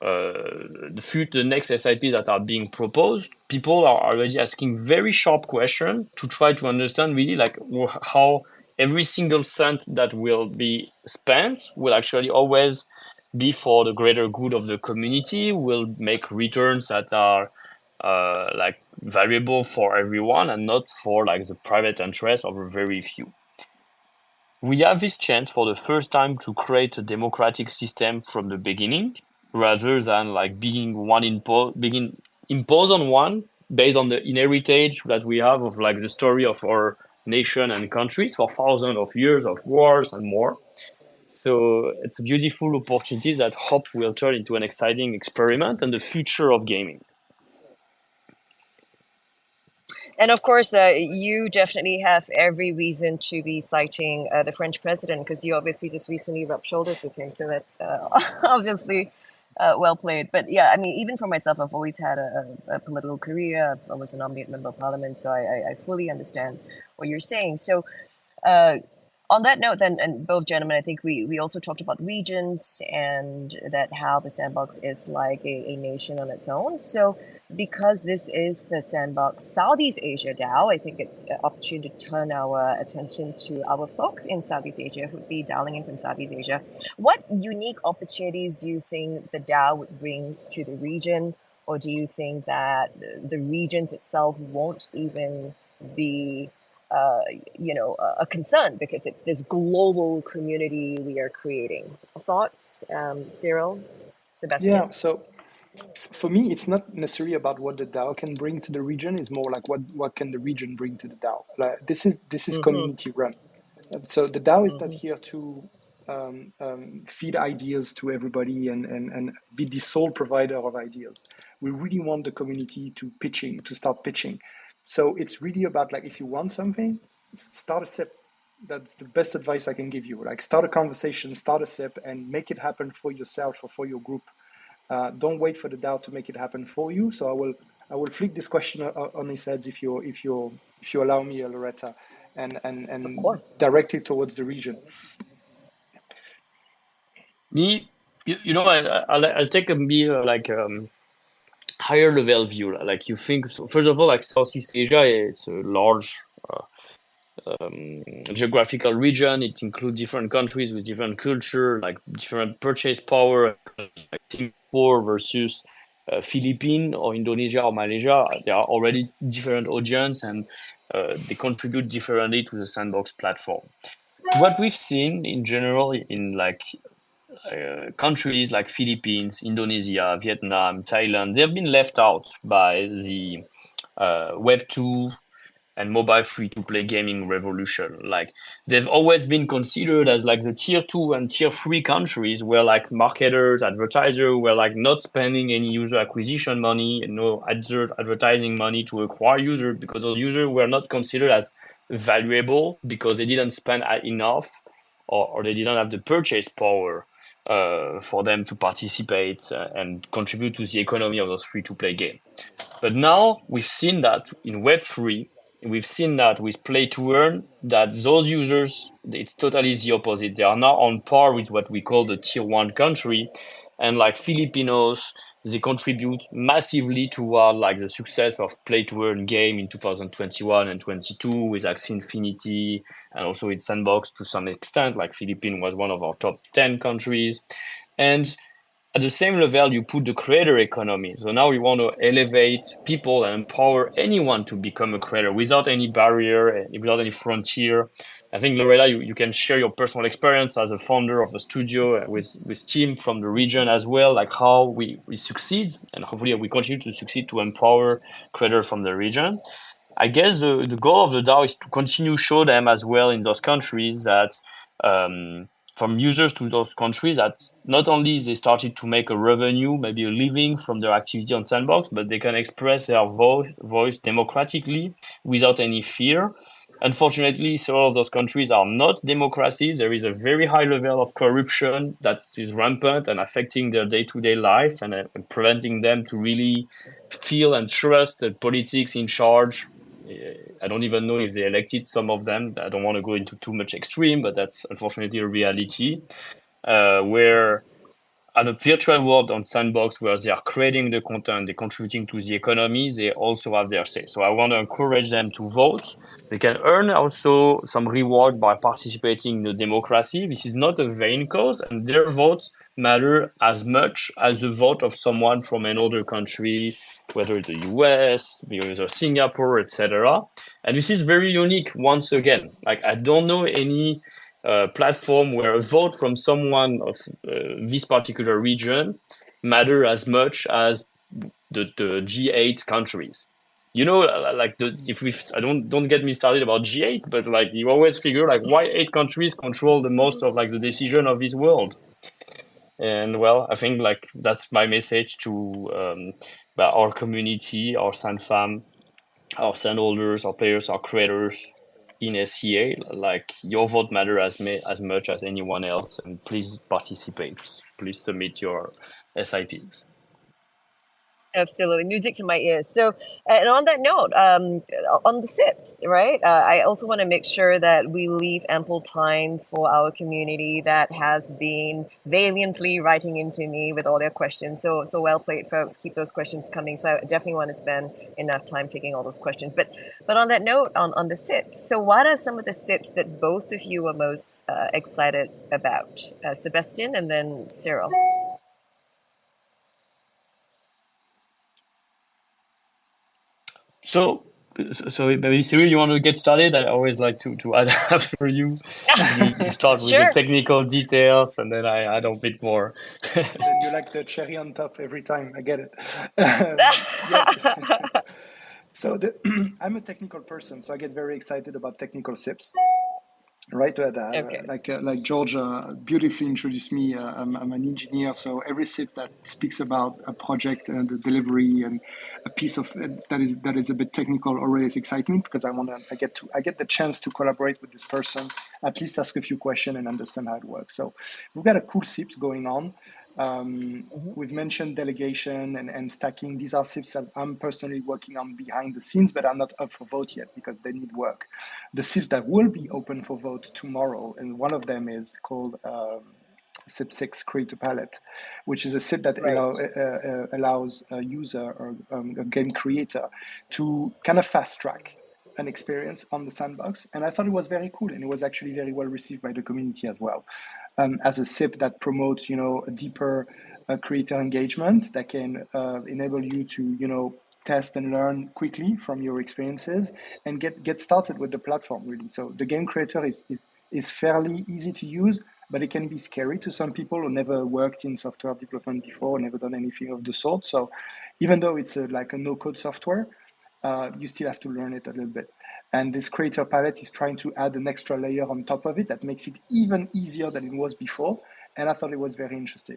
the next SIP that are being proposed, people are already asking very sharp questions to try to understand really like how every single cent that will be spent will actually always be for the greater good of the community, will make returns that are like valuable for everyone and not for like the private interest of a very few. We have this chance for the first time to create a democratic system from the beginning, rather than like being imposed on one based on the heritage that we have of like the story of our nation and countries for thousands of years of wars and more. So it's a beautiful opportunity that hope will turn into an exciting experiment and the future of gaming. And of course, you definitely have every reason to be citing the French president, because you obviously just recently rubbed shoulders with him. So that's obviously well played. But yeah, I mean, even for myself, I've always had a political career. I was a nominated member of parliament, so I fully understand what you're saying. So On that note, then, and both gentlemen, I think we also talked about regions and that how the Sandbox is like a nation on its own. So because this is the Sandbox Southeast Asia DAO, I think it's an opportunity to turn our attention to our folks in Southeast Asia who would be dialing in from Southeast Asia. What unique opportunities do you think the DAO would bring to the region? Or do you think that the regions itself won't even be a concern because it's this global community we are creating? Thoughts, Cyril, Sebastian? Yeah, so for me, it's not necessarily about what the DAO can bring to the region. It's more like what can the region bring to the DAO. Like this is community run. So the DAO is not here to feed ideas to everybody and be the sole provider of ideas. We really want the community to start pitching. So it's really about like, if you want something, start a SIP. That's the best advice I can give you. Like, start a conversation, start a SIP, and make it happen for yourself or for your group. Don't wait for the DAO to make it happen for you. So I will flip this question on its head if you allow me, Loretta, and direct it towards the region. Me, I'll take a more higher level view. Like, you think, first of all, like Southeast Asia, it's a large geographical region. It includes different countries with different culture, like different purchase power, like Singapore versus Philippines or Indonesia or Malaysia. There are already different audience, and they contribute differently to the Sandbox platform. What we've seen in general in countries like Philippines, Indonesia, Vietnam, Thailand, they've been left out by the Web 2 and mobile free-to-play gaming revolution. Like, they've always been considered as like the tier 2 and tier 3 countries where like marketers, advertisers were like not spending any user acquisition money and no advertising money to acquire users, because those users were not considered as valuable because they didn't spend enough, or they didn't have the purchase power for them to participate and contribute to the economy of those free-to-play games. But now we've seen that in Web3, we've seen that with play to earn, that those users, it's totally the opposite. They are now on par with what we call the tier 1 country. And like Filipinos, they contribute massively toward like the success of play to earn game in 2021 and 22 with Axie Infinity, and also in Sandbox to some extent. Like, Philippines was one of our top 10 countries. And at the same level, you put the creator economy. So now we want to elevate people and empower anyone to become a creator without any barrier, without any frontier. I think, Loretta, you can share your personal experience as a founder of a studio with team from the region as well, like how we succeed, and hopefully we continue to succeed to empower creators from the region. I guess the goal of the DAO is to continue show them as well in those countries that from users to those countries, that not only they started to make a revenue, maybe a living from their activity on Sandbox, but they can express their voice democratically without any fear. Unfortunately, several of those countries are not democracies. There is a very high level of corruption that is rampant and affecting their day-to-day life, and preventing them to really feel and trust the politics in charge. I don't even know if they elected some of them. I don't want to go into too much extreme, but that's unfortunately a reality. Where on a virtual world on Sandbox, where they are creating the content, they're contributing to the economy, they also have their say. So I want to encourage them to vote. They can earn also some reward by participating in the democracy. This is not a vain cause, and their votes matter as much as the vote of someone from another country, whether it's the US, whether Singapore, etc. And this is very unique once again. Like, I don't know any platform where a vote from someone of this particular region matter as much as the G8 countries. You know, like I don't get me started about G8, but like, you always figure like, why 8 countries control the most of like the decision of this world? And well, I think like that's my message to our community, our SandFam, our Sandholders, our players, our creators in SCA. Like, your vote matter as much as anyone else, and please participate. Please submit your SIPs. Absolutely. Music to my ears. So, and on that note, on the SIPs, right? I also want to make sure that we leave ample time for our community that has been valiantly writing into me with all their questions. So well played, folks. Keep those questions coming. So I definitely want to spend enough time taking all those questions. But on that note, on the SIPs, so what are some of the SIPs that both of you are most excited about? Sebastian and then Cyril. So, maybe Cyril, you want to get started? I always like to add after you. You start with the Sure. technical details, and then I add a bit more. Then you like the cherry on top every time. I get it. So I'm a technical person, so I get very excited about technical SIPs. Right, Okay. like George beautifully introduced me. I'm an engineer, so every SIP that speaks about a project and the delivery and a piece of that is a bit technical always excites me because I get the chance to collaborate with this person, at least ask a few questions and understand how it works. So we've got a cool SIPs going on. We've mentioned delegation and stacking. These are SIPs that I'm personally working on behind the scenes, but are not up for vote yet because they need work. The SIPs that will be open for vote tomorrow, and one of them is called SIP 6 Create a Palette, which is a SIP that allows a user or a game creator to kind of fast track an experience on the sandbox. And I thought it was very cool, and it was actually very well received by the community as well. As a SIP that promotes, a deeper creator engagement that can enable you to, test and learn quickly from your experiences and get started with the platform, really. So the game creator is fairly easy to use, but it can be scary to some people who never worked in software development before, never done anything of the sort. So even though it's like a no-code software, you still have to learn it a little bit. And this creator palette is trying to add an extra layer on top of it that makes it even easier than it was before. And I thought it was very interesting.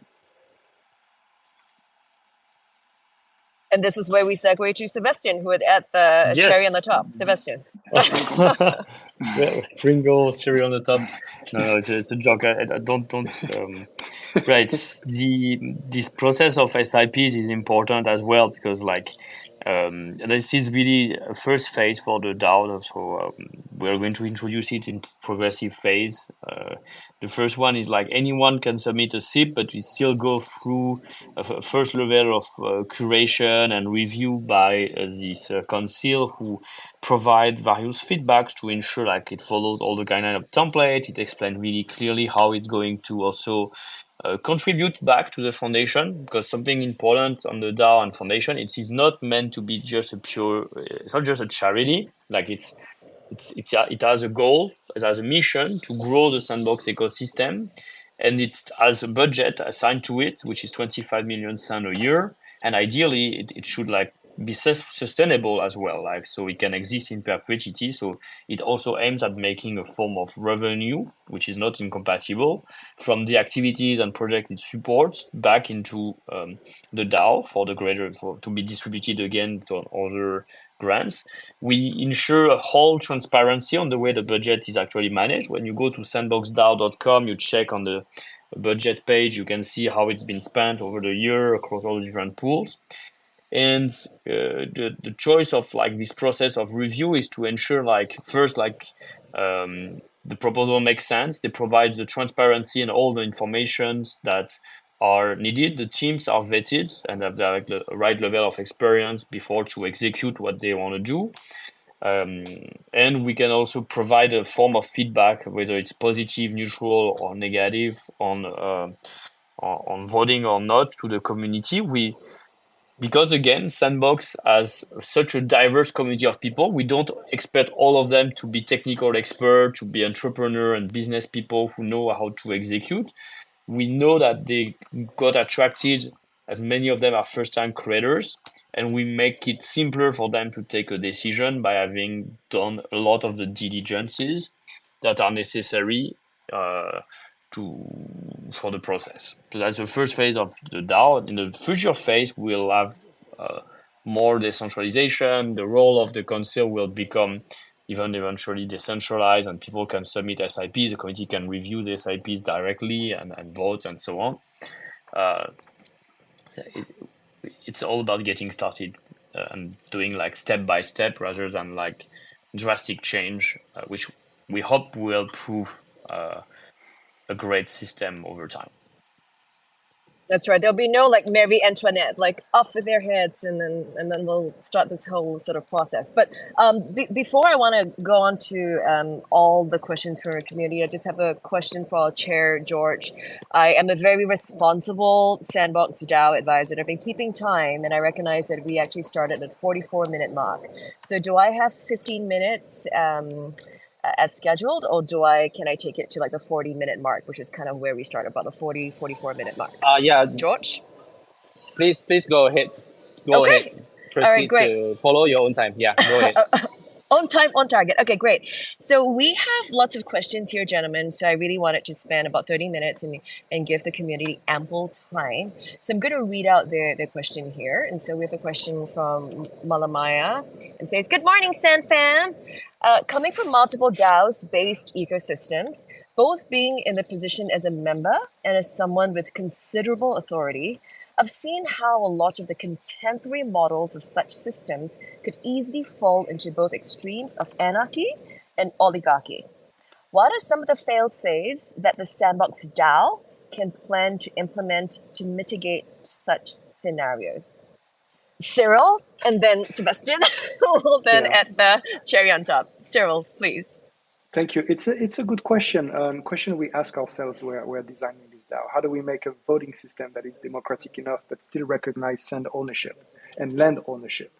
And this is where we segue to Sebastian, who would add the cherry on the top. Sebastian. Yeah, Pringle cherry on the top. No, it's a joke. I don't. Right. This process of SIPs is important as well because this is really a first phase for the DAO. So we're going to introduce it in progressive phase. The first one is like anyone can submit a SIP, but we still go through a first level of curation and review by this council who provide various feedbacks to ensure like it follows all the guideline of template. It explains really clearly how it's going to also contribute back to the foundation, because something important on the DAO and foundation, it is not meant to be just it's not just a charity. Like it has a goal, it has a mission to grow the sandbox ecosystem, and it has a budget assigned to it, which is 25 million SAN a year, and ideally it should like be sustainable as well, like so it can exist in perpetuity. So it also aims at making a form of revenue, which is not incompatible, from the activities and projects it supports back into the DAO to be distributed again to other grants. We ensure a whole transparency on the way the budget is actually managed. When you go to sandboxdao.com, you check on the budget page, you can see how it's been spent over the year across all the different pools. And the choice of like this process of review is to ensure like first the proposal makes sense. They provide the transparency and all the informations that are needed. The teams are vetted and have the right level of experience before to execute what they want to do. And we can also provide a form of feedback, whether it's positive, neutral, or negative on voting or not, to the community. Because again, Sandbox has such a diverse community of people, we don't expect all of them to be technical experts, to be entrepreneur and business people who know how to execute. We know that they got attracted, and many of them are first-time creators, and we make it simpler for them to take a decision by having done a lot of the diligences that are necessary for the process. So that's the first phase of the DAO. In the future phase, we'll have more decentralization. The role of the council will become even eventually decentralized, and people can submit SIPs. The committee can review the SIPs directly and vote and so on. it's all about getting started and doing like step by step rather than like drastic change, which we hope will prove a great system over time. That's right. There'll be no like Mary Antoinette, like off with their heads, and then we'll start this whole sort of process. But before I want to go on to all the questions from our community, I just have a question for our chair, George. I am a very responsible Sandbox DAO advisor. I've been keeping time, and I recognize that we actually started at 44-minute mark. So do I have 15 minutes? As scheduled, or can I take it to like the 40-minute mark, which is kind of where we start, about the 44-minute mark? Yeah, George? please go ahead. Go ahead. Okay. All right, Proceed great. to follow your own time. Yeah, go ahead. On time, on target. Okay, great. So we have lots of questions here, gentlemen. So I really wanted to spend about 30 minutes and give the community ample time. So I'm going to read out their question here. And so we have a question from Malamaya. It says, "Good morning, Sand Fam. Coming from multiple DAOs-based ecosystems, both being in the position as a member and as someone with considerable authority, I've seen how a lot of the contemporary models of such systems could easily fall into both extremes of anarchy and oligarchy. What are some of the fail-safes that the Sandbox DAO can plan to implement to mitigate such scenarios?" Cyril and then Sebastian will then add the cherry on top. Cyril, please. Thank you. It's a good question. Question we ask ourselves when we're designing this DAO. How do we make a voting system that is democratic enough but still recognize sand ownership and land ownership?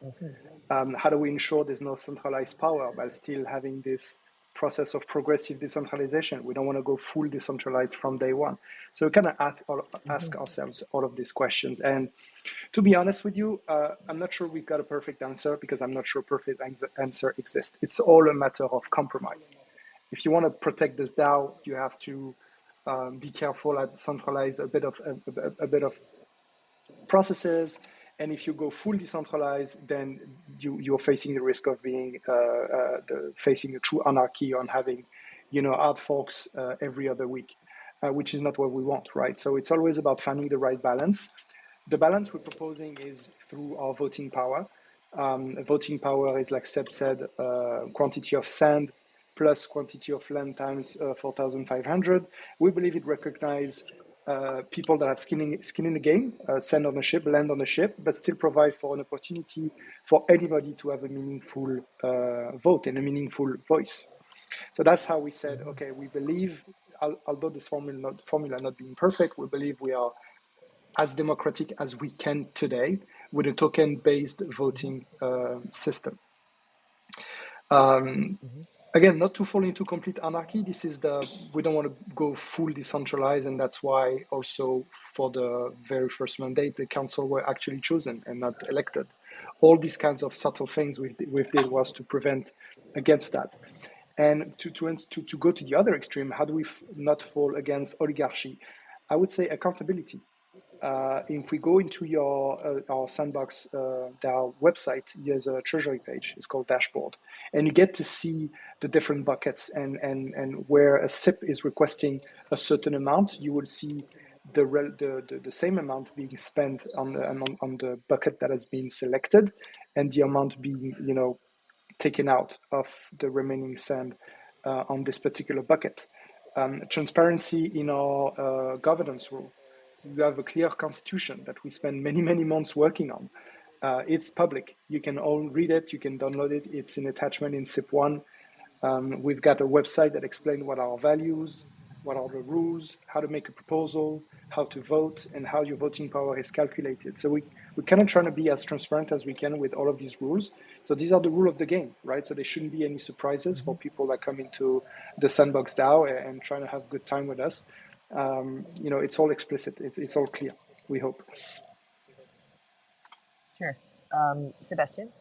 How do we ensure there's no centralized power while still having this process of progressive decentralization? We don't want to go full decentralized from day one. So we kind of ask ourselves all of these questions. And to be honest with you, I'm not sure we've got a perfect answer, because I'm not sure a perfect answer exists. It's all a matter of compromise. If you want to protect this DAO, you have to be careful and centralize a bit of processes. And if you go full decentralized, then you're facing the risk of being facing a true anarchy on having, hard forks every other week, which is not what we want, right? So it's always about finding the right balance. The balance we're proposing is through our voting power. Voting power is, like Seb said, quantity of sand plus quantity of land times 4,500. We believe it recognizes people that have skin in the game, sand ownership, land ownership, but still provide for an opportunity for anybody to have a meaningful vote and a meaningful voice. So that's how we said, okay, we believe, although this formula not being perfect, we believe we are as democratic as we can today with a token-based voting system. Again, not to fall into complete anarchy. We don't want to go full decentralized, and that's why also for the very first mandate, the council were actually chosen and not elected. All these kinds of subtle things we did was to prevent against that. And to go to the other extreme, how do we not fall against oligarchy? I would say accountability. If we go into our Sandbox DAO website, there's a treasury page. It's called Dashboard, and you get to see the different buckets and where a SIP is requesting a certain amount, you will see the same amount being spent on the bucket that has been selected, and the amount being taken out of the remaining sand on this particular bucket. Transparency in our governance rule. We have a clear constitution that we spend many, many months working on. It's public. You can all read it. You can download it. It's an attachment in SIP1. We've got a website that explains what are our values, what are the rules, how to make a proposal, how to vote, and how your voting power is calculated. So we're kind of trying to be as transparent as we can with all of these rules. So these are the rules of the game, right? So there shouldn't be any surprises for people that come into the Sandbox DAO and trying to have a good time with us. It's all explicit. It's all clear, we hope. Sure. Sebastian?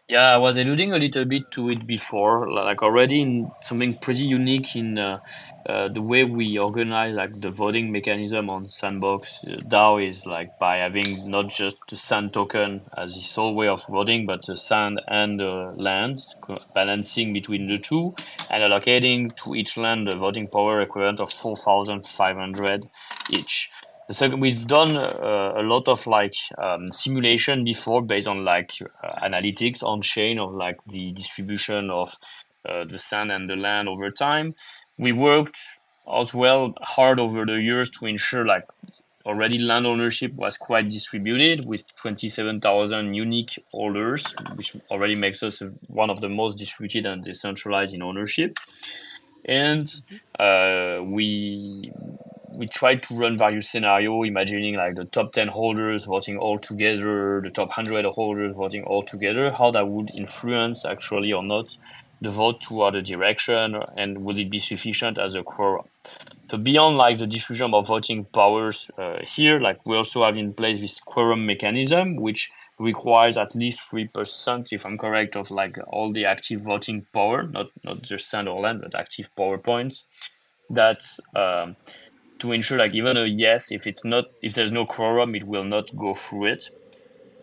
Yeah, I was alluding a little bit to it before, like already in something pretty unique in the way we organize like the voting mechanism on Sandbox DAO is like by having not just the sand token as the sole way of voting, but the sand and the land, balancing between the two and allocating to each land a voting power equivalent of 4,500 each. So we've done a lot of like simulation before based on like analytics on chain of like the distribution of the sand and the land over time. We worked as well hard over the years to ensure like already land ownership was quite distributed with 27,000 unique holders, which already makes us one of the most distributed and decentralized in ownership. And we tried to run various scenarios, imagining like the top 10 holders voting all together, the top 100 holders voting all together, how that would influence actually or not the vote toward a direction, and would it be sufficient as a quorum. So beyond like the distribution of voting powers here, like we also have in place this quorum mechanism, which requires at least 3%, if I'm correct, of like all the active voting power, not just sand or land, but active power points. That's to ensure like even a yes, if there's no quorum, it will not go through it.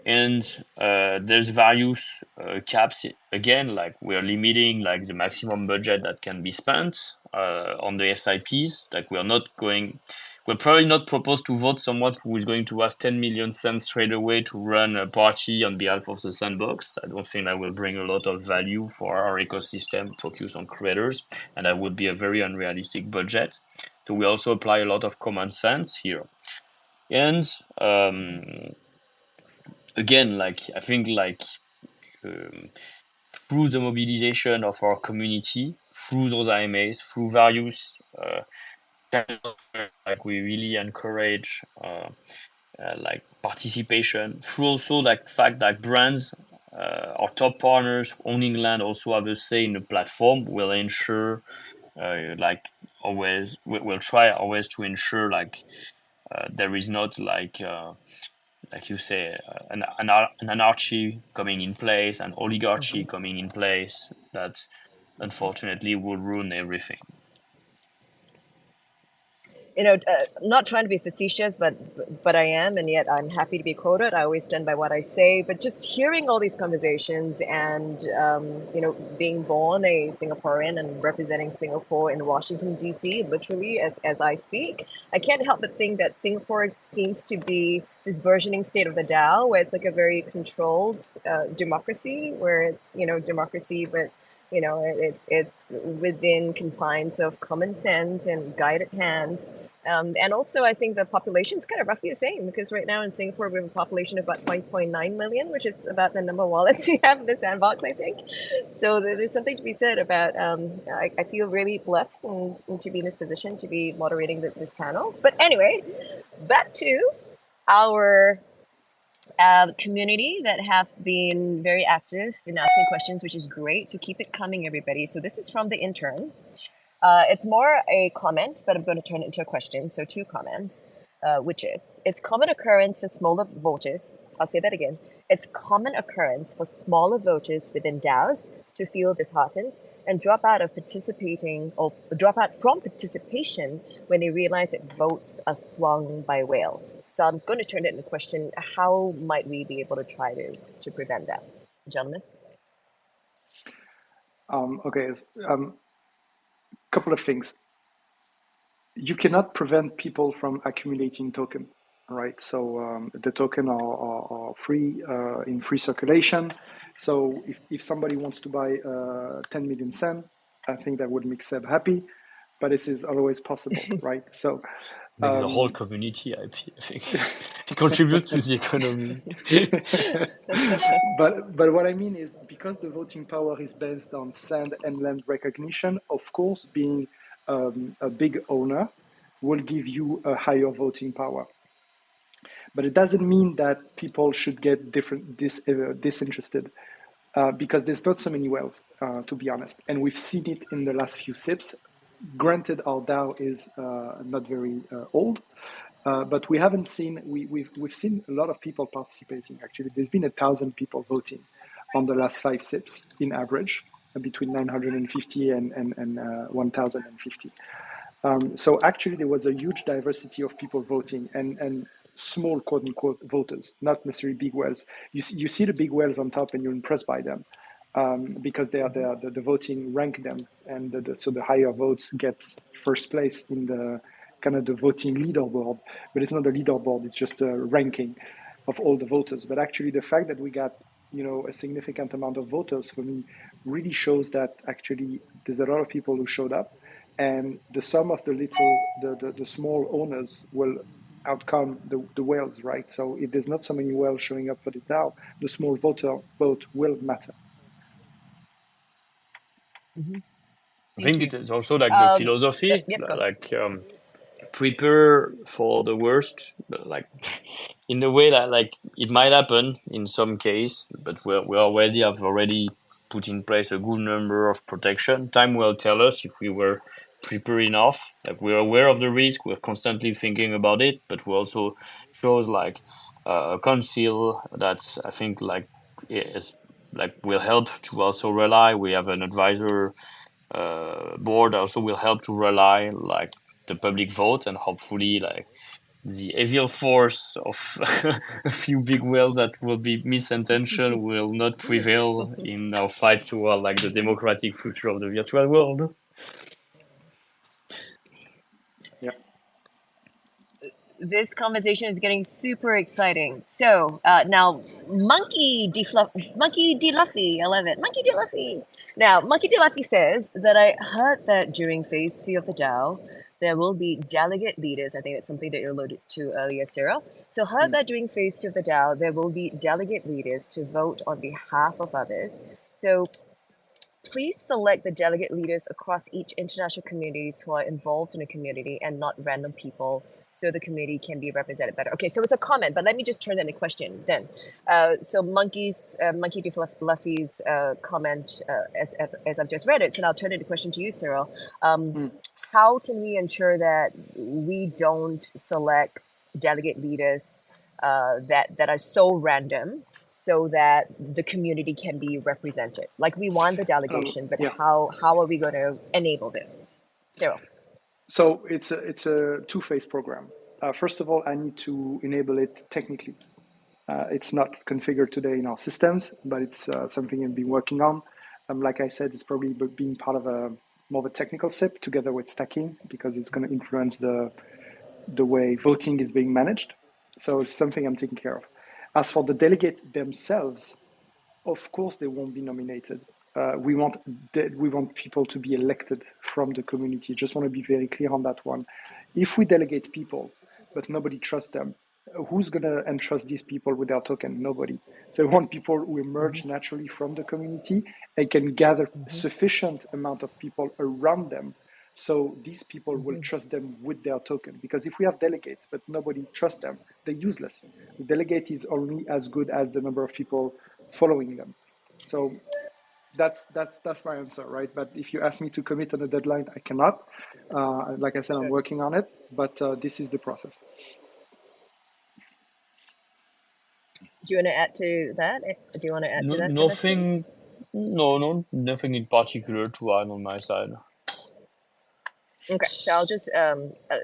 And there's various caps again, like we're limiting like the maximum budget that can be spent on the SIPs. Like we're probably not proposed to vote someone who is going to ask 10 million cents straight away to run a party on behalf of the sandbox. I don't think that will bring a lot of value for our ecosystem focused on creators, and that would be a very unrealistic budget. So we also apply a lot of common sense here. And again, like I think like through the mobilization of our community, through those AMAs, through various channels, like we really encourage like participation, through also like fact that brands, our top partners owning land also have a say in the platform, will ensure like always we'll try always to ensure like there is not like you say, an anarchy coming in place, an oligarchy coming in place that unfortunately will ruin everything. You know, not trying to be facetious, but I am, and yet I'm happy to be quoted. I always stand by what I say. But just hearing all these conversations, and you know, being born a Singaporean and representing Singapore in Washington D.C. literally as I speak, I can't help but think that Singapore seems to be this versioning state of the DAO, where it's like a very controlled democracy, where it's, you know, democracy, but you know, it's within confines of common sense and guided hands. And also, I think the population is kind of roughly the same, because right now in Singapore, we have a population of about 5.9 million, which is about the number of wallets we have in the Sandbox, I think. So there's something to be said about, I feel really blessed to be in this position, to be moderating this panel. But anyway, back to our community that have been very active in asking questions, which is great. So keep it coming, everybody. So this is from the intern. It's more a comment, but I'm going to turn it into a question. So 2 comments, which is, it's common occurrence for smaller voters. I'll say that again. It's common occurrence for smaller voters within DAOs to feel disheartened and drop out from participation when they realize that votes are swung by whales. So I'm going to turn it into a question. How might we be able to try to prevent that? Gentlemen? Okay, couple of things. You cannot prevent people from accumulating token, right? So the token are free in free circulation. So if somebody wants to buy 10 million cent, I think that would make Seb happy, but this is always possible, right? So Maybe the whole community, I think, contributes to the economy. but what I mean is, because the voting power is based on sand and land recognition, of course, being a big owner will give you a higher voting power. But it doesn't mean that people should get disinterested, because there's not so many whales, to be honest. And we've seen it in the last few SIPs. Granted, our DAO is not very old, but we haven't seen, we've seen a lot of people participating. Actually, there's been 1,000 people voting on the last 5 SIPs in average, between 950 and 1,050. So actually, there was a huge diversity of people voting, and small quote unquote voters, not necessarily big whales. You see the big whales on top, and you're impressed by them. Because the voting rank them, and so the higher votes gets first place in kind of the voting leaderboard, but it's not a leaderboard, it's just a ranking of all the voters. But actually the fact that we got, a significant amount of voters for me really shows that actually there's a lot of people who showed up, and the sum of the small owners will outcome the whales, right? So if there's not so many whales showing up for this DAO, the small vote will matter. I think you. it is also like the philosophy, Go. like prepare for the worst, but like in the way that like it might happen in some case, but we already have put in place a good number of protection. Time will tell us if we were prepared enough. Like we're aware of the risk, we're constantly thinking about it, but we also shows like a council that's I think like is like will help to also rely. We have an advisor board also will help to rely like the public vote, and hopefully like the evil force of a few big whales that will be misintentioned will not prevail in our fight toward like the democratic future of the virtual world. Yeah. This conversation is getting super exciting. So now, Monkey D. Luffy, I love it. Monkey D. Luffy. Now, Monkey D. Luffy says that I heard that during phase 3 of the DAO, there will be delegate leaders. I think that's something that you alluded to earlier, Cyril. So heard that during phase 2 of the DAO, there will be delegate leaders to vote on behalf of others. So please select the delegate leaders across each international communities who are involved in the community and not random people, so the community can be represented better. Okay, so it's a comment, but let me just turn that into a question then. So Monkey D. Luffy's comment, as I've just read it, so now I'll turn it into a question to you, Cyril. How can we ensure that we don't select delegate leaders that are so random, so that the community can be represented? Like we want the delegation, but how are we going to enable this? Cyril. So it's a two-phase program. First of all, I need to enable it technically. It's not configured today in our systems, but it's something I've been working on. Like I said, it's probably being part of more of a technical step together with stacking, because it's going to influence the way voting is being managed. So it's something I'm taking care of. As for the delegate themselves, of course they won't be nominated. We want people to be elected from the community. Just want to be very clear on that one. If we delegate people, but nobody trusts them, who's going to entrust these people with their token? Nobody. So we want people who emerge naturally from the community and can gather sufficient amount of people around them, so these people will trust them with their token. Because if we have delegates but nobody trusts them, they're useless. The delegate is only as good as the number of people following them. So that's my answer, right? But if you ask me to commit on a deadline, I cannot. Like I said, I'm working on it, but this is the process. Do you want to add to that? Nothing. No, nothing in particular to add on my side. Okay, so I'll just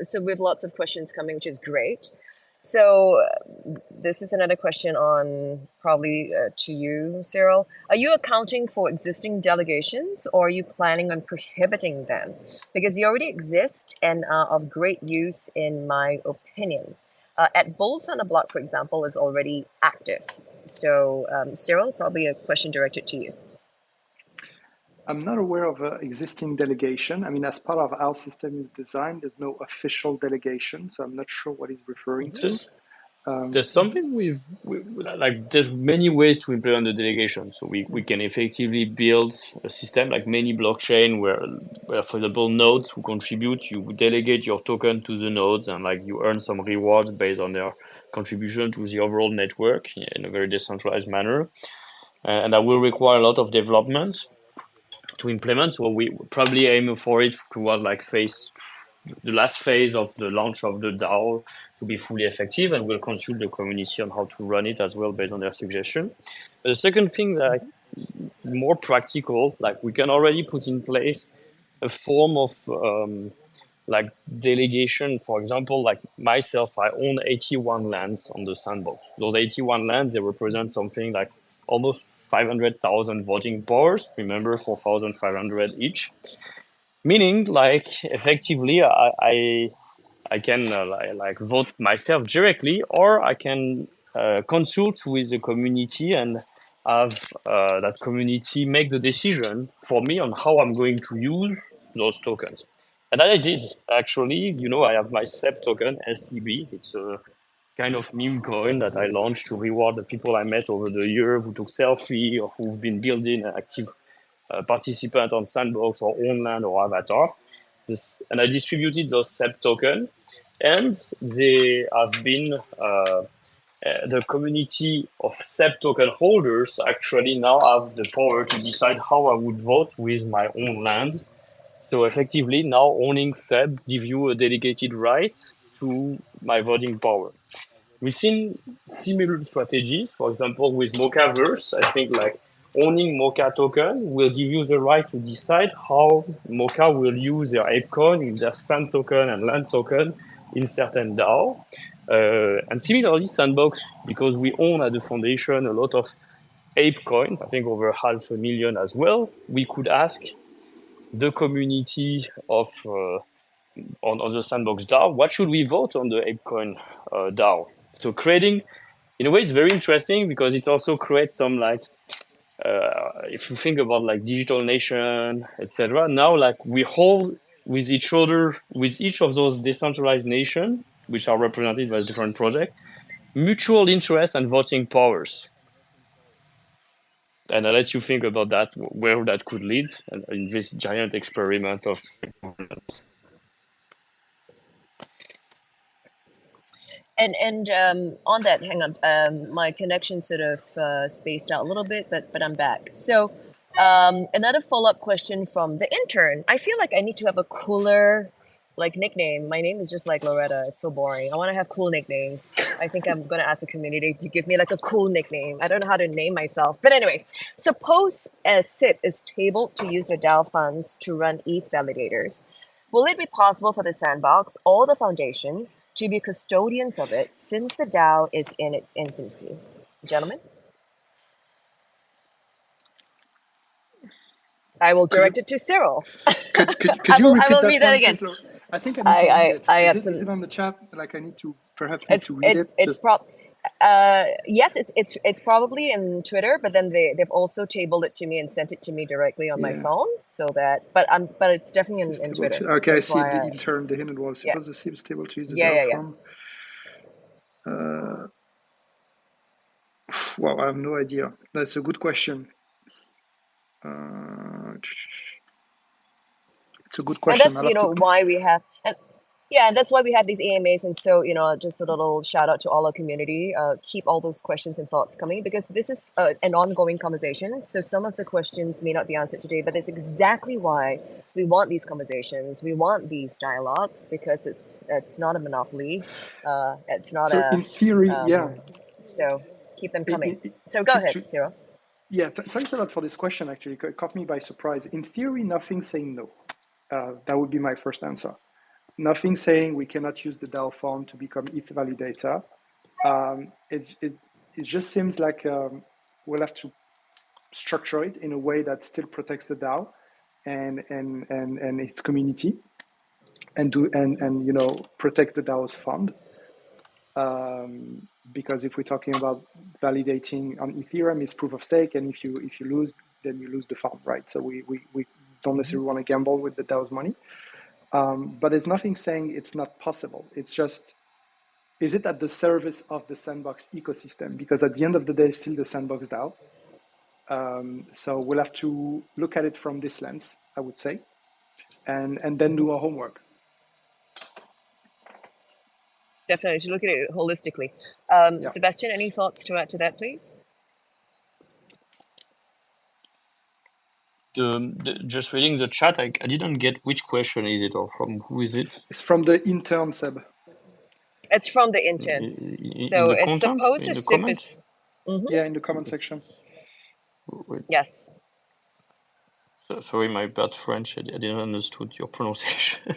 so we have lots of questions coming, which is great. So this is another question on probably to you, Cyril. Are you accounting for existing delegations, or are you planning on prohibiting them? Because they already exist and are of great use, in my opinion. At Bolts on a Block, for example, is already active. So Cyril, probably a question directed to you. I'm not aware of an existing delegation. I mean, as part of how our system is designed, there's no official delegation, so I'm not sure what he's referring to. There's something like there's many ways to implement the delegation. So we can effectively build a system like many blockchain where for example nodes who contribute, you delegate your token to the nodes, and like you earn some rewards based on their contribution to the overall network in a very decentralized manner. And that will require a lot of development to implement. So we probably aim for it towards like the last phase of the launch of the DAO to be fully effective, and we'll consult the community on how to run it as well based on their suggestion. But the second thing that more practical, like we can already put in place a form of like delegation. For example, like myself, I own 81 lands on the Sandbox. Those 81 lands, they represent something like almost 500,000 voting powers. Remember, 4,500 each. Meaning, like, effectively, I I can like vote myself directly, or I can consult with the community and have that community make the decision for me on how I'm going to use those tokens. And that I did actually. I have my SEP token, SCB. It's a kind of meme coin that I launched to reward the people I met over the year who took selfie or who've been building an active participant on Sandbox or Online or Avatar. And I distributed those SEP tokens, and they have been the community of SEP token holders actually now have the power to decide how I would vote with my own land. So effectively, now owning SEP give you a dedicated right to my voting power. We've seen similar strategies, for example, with Mochaverse. I think like owning Mocha token will give you the right to decide how Mocha will use their ApeCoin, their Sand token and Land token in certain DAO. And similarly, Sandbox, because we own at the foundation a lot of ApeCoin, I think over 500,000 as well, we could ask the community of on the Sandbox DAO, what should we vote on the ApeCoin DAO? So creating, in a way, it's very interesting because it also creates some like, if you think about like digital nation, etc. Now, like we hold with each other, with each of those decentralized nations, which are represented by different projects, mutual interest and voting powers. And I'll let you think about that, where that could lead, and in this giant experiment of governance. And on that, hang on, my connection sort of spaced out a little bit, but I'm back. So another follow-up question from the intern. I feel like I need to have a cooler like nickname. My name is just like Loretta. It's so boring. I want to have cool nicknames. I think I'm gonna ask the community to give me like a cool nickname. I don't know how to name myself, but anyway. Suppose SIP is tabled to use their DAO funds to run ETH validators. Will it be possible for the Sandbox or the foundation to be custodians of it since the DAO is in its infancy? Gentlemen? I will direct it to Cyril. Could you repeat I will that read that one, again. please? I think I need to read it. I Is it on the chat? Like I need to perhaps need to read it. Yes, it's probably in Twitter, but then they've also tabled it to me and sent it to me directly on my phone, so that. But it's definitely in Twitter. Okay, I see the intern. The hidden wall. Suppose the SIP is table to use the DAO from. Well, I have no idea. That's a good question. It's a good question. And that's why we have. And that's why we have these AMAs. And so, just a little shout out to all our community. Keep all those questions and thoughts coming because this is an ongoing conversation. So some of the questions may not be answered today, but that's exactly why we want these conversations. We want these dialogues because it's not a monopoly. It's not in theory, So keep them coming. So go ahead, Cyril. Yeah, thanks a lot for this question. Actually, it caught me by surprise. In theory, nothing saying no. That would be my first answer. Nothing saying we cannot use the DAO fund to become ETH validator. It just seems like we'll have to structure it in a way that still protects the DAO and its community, and protect the DAO's fund. Because if we're talking about validating on Ethereum, it's proof of stake, and if you lose, then you lose the fund, right? So we don't necessarily want to gamble with the DAO's money. But there's nothing saying it's not possible. It's just, is it at the service of the Sandbox ecosystem? Because at the end of the day, it's still the Sandbox DAO. So we'll have to look at it from this lens, I would say, and then do our homework. Definitely, to look at it holistically. Sebastian, any thoughts to add to that, please? Just reading the chat, I didn't get which question is it or from who is it? It's from the intern, Seb. It's from the intern. So it's supposed to SIP is... Yeah, in the comment section. Wait. Yes. So, sorry, my bad French. I didn't understood your pronunciation.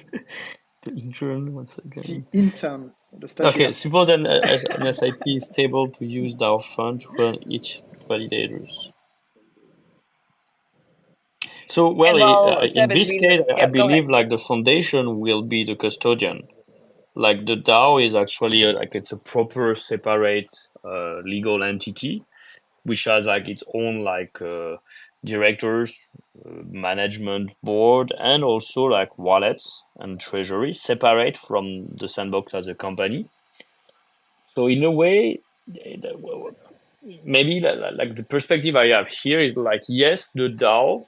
The intern, once again. The intern. Okay, suppose an SIP is able to use DAO fund to run each validators. So, in this case, I believe like the foundation will be the custodian. like the DAO is actually it's a proper separate legal entity which has like its own like directors, management board, and also like wallets and treasury separate from the Sandbox as a company. So in a way, maybe like the perspective I have here is like, yes, the DAO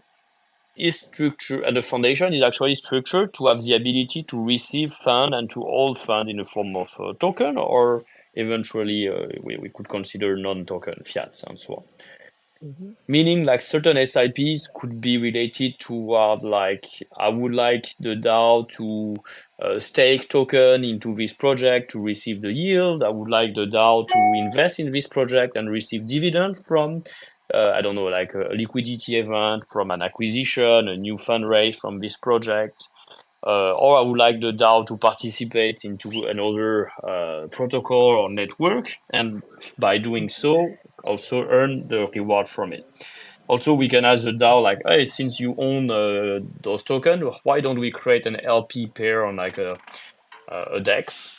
is structured, and the foundation is actually structured to have the ability to receive fund and to hold fund in the form of token, or eventually we could consider non-token fiats and so on. Mm-hmm. Meaning like certain SIPs could be related toward like, I would like the DAO to stake token into this project to receive the yield. I would like the DAO to invest in this project and receive dividend from, I don't know, like a liquidity event from an acquisition, a new fundraise from this project. Or I would like the DAO to participate into another protocol or network, and by doing so, also earn the reward from it. Also, we can ask the DAO like, hey, since you own those tokens, why don't we create an LP pair on like a DEX?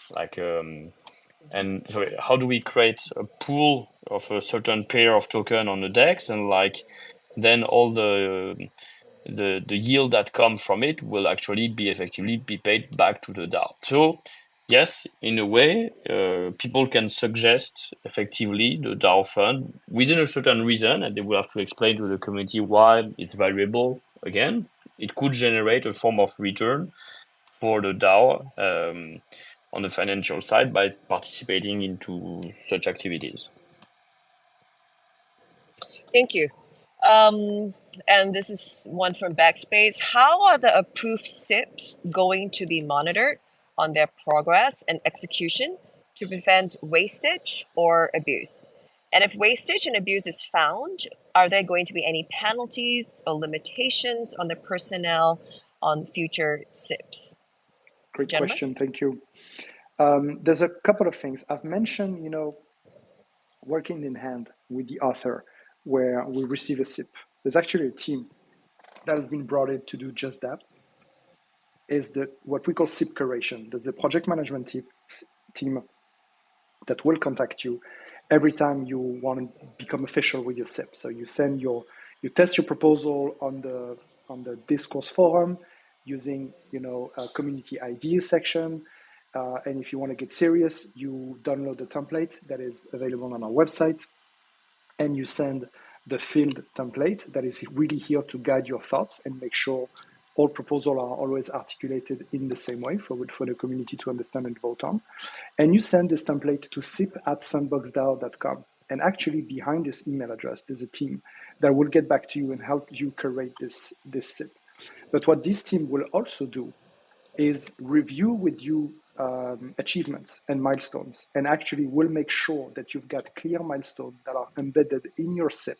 And so how do we create a pool of a certain pair of token on the DEX, and like then all the yield that comes from it will actually be effectively be paid back to the DAO. So yes, in a way, people can suggest effectively the DAO fund within a certain reason, and they will have to explain to the community why it's valuable. Again, it could generate a form of return for the DAO on the financial side by participating into such activities. Thank you. And this is one from Backspace. How are the approved SIPs going to be monitored on their progress and execution to prevent wastage or abuse? And if wastage and abuse is found, are there going to be any penalties or limitations on the personnel on future SIPs? Great Gentlemen? question. Thank you. There's a couple of things I've mentioned. Working in hand with the author, where we receive a SIP. There's actually a team that has been brought in to do just that. Is what we call SIP curation. There's a project management team that will contact you every time you want to become official with your SIP. So you test your proposal on the discourse forum using a community ID section. And if you want to get serious, you download the template that is available on our website, and you send the filled template that is really here to guide your thoughts and make sure all proposals are always articulated in the same way for the community to understand and vote on. And you send this template to sip@sandboxdao.com. And actually behind this email address, there's a team that will get back to you and help you curate this SIP. But what this team will also do is review with you achievements and milestones, and actually will make sure that you've got clear milestones that are embedded in your SIP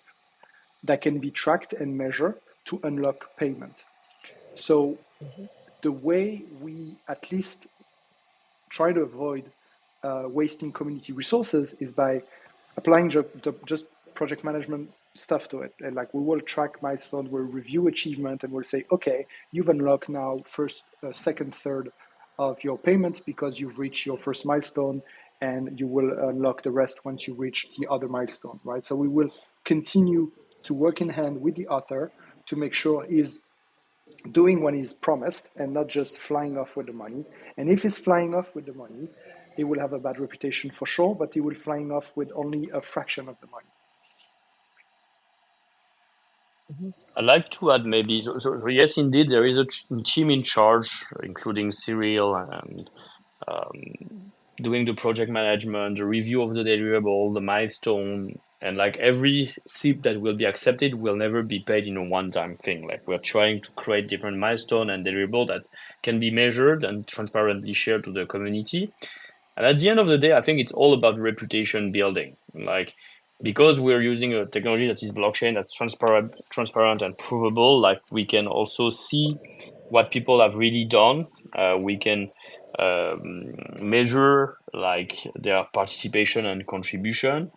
that can be tracked and measured to unlock payment. So the way we at least try to avoid wasting community resources is by applying just project management stuff to it. And like, we will track milestones, we'll review achievement, and we'll say, okay, you've unlocked now first, second, third of your payments because you've reached your first milestone, and you will unlock the rest once you reach the other milestone, right? So we will continue to work in hand with the author to make sure he's doing what he's promised and not just flying off with the money. And if he's flying off with the money, he will have a bad reputation for sure, but he will flying off with only a fraction of the money. I'd like to add maybe, so yes, indeed, there is a team in charge, including Cyril, and doing the project management, the review of the deliverable, the milestone, and like every SIP that will be accepted will never be paid in a one-time thing. Like, we're trying to create different milestone and deliverable that can be measured and transparently shared to the community. And at the end of the day, I think it's all about reputation building. Like, because we're using a technology that is blockchain, that's transparent and provable, like, we can also see what people have really done. We can measure like their participation and contribution.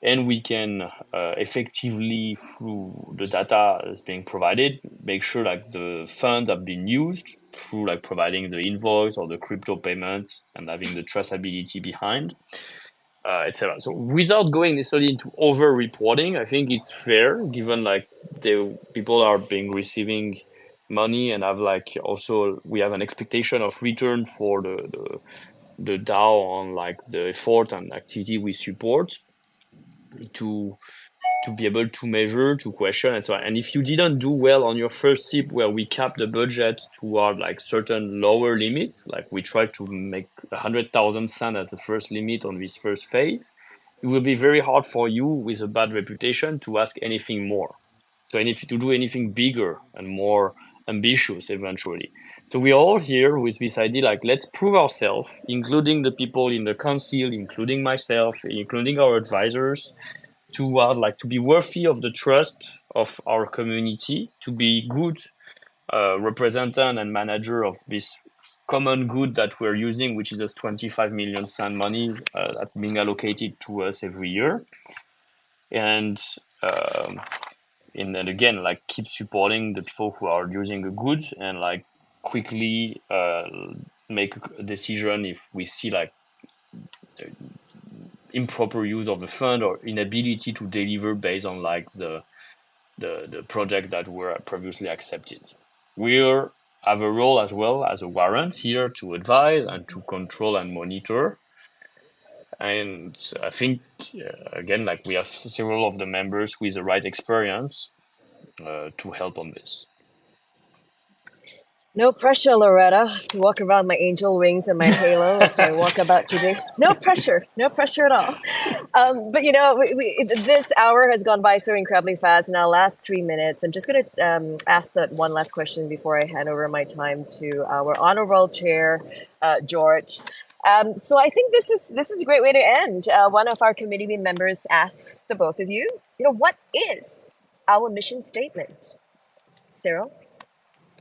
and we can effectively, through the data that's being provided, make sure like the funds have been used through like providing the invoice or the crypto payment and having the traceability behind, etc. So without going necessarily into over reporting, I think it's fair given like the people are being receiving money and have like also we have an expectation of return for the DAO on like the effort and activity we support to be able to measure, to question, and so on. And if you didn't do well on your first SIP, where we cap the budget toward like certain lower limits, like we tried to make 100,000 SAN as the first limit on this first phase, it will be very hard for you with a bad reputation to ask anything more. So, and if to do anything bigger and more ambitious eventually. So we are all here with this idea, like let's prove ourselves, including the people in the council, including myself, including our advisors, to like to be worthy of the trust of our community, to be good representative and manager of this common good that we're using, which is a 25 million SAN money that's being allocated to us every year, and and again like keep supporting the people who are using the goods and like quickly make a decision if we see like improper use of the fund or inability to deliver based on like the project that were previously accepted. We have a role as well as a warrant here to advise and to control and monitor. And I think, again, like we have several of the members with the right experience to help on this. No pressure, Loretta, to walk around my angel wings and my halo as I walk about today. No pressure at all. But you know, this hour has gone by so incredibly fast. In our last 3 minutes, I'm just going to ask that one last question before I hand over my time to our honorable chair, George. So I think this is a great way to end. One of our committee members asks the both of you, what is our mission statement? Cyril?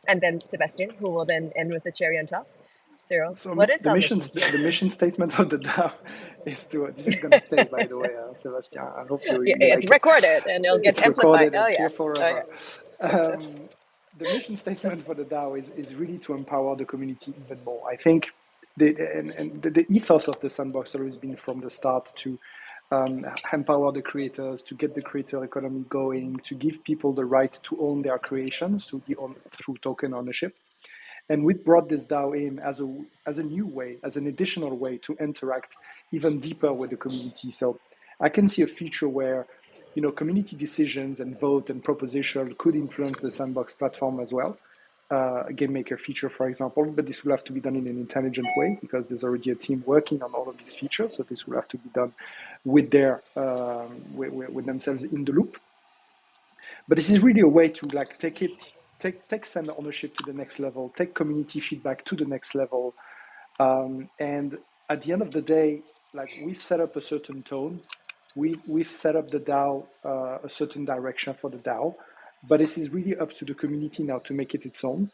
And then Sebastian, who will then end with the cherry on top. Cyril, So what is the our mission? The mission statement of the DAO is to. This is going to stay, by the way, Sebastian. I hope you it's like recorded and it'll get amplified. It's yeah. here forever. Yeah. The mission statement for the DAO is really to empower the community even more. I think the ethos of the Sandbox has always been from the start to empower the creators, to get the creator economy going, to give people the right to own their creations through token ownership. And we brought this DAO in as a new way, as an additional way to interact even deeper with the community. So I can see a future where, community decisions and vote and proposition could influence the Sandbox platform as well. A game maker feature, for example, but this will have to be done in an intelligent way because there's already a team working on all of these features. So this will have to be done with with themselves in the loop. But this is really a way to like take Sand ownership to the next level, take community feedback to the next level, and at the end of the day, like we've set up a certain tone, we've set up the DAO a certain direction for the DAO, but this is really up to the community now to make it its own,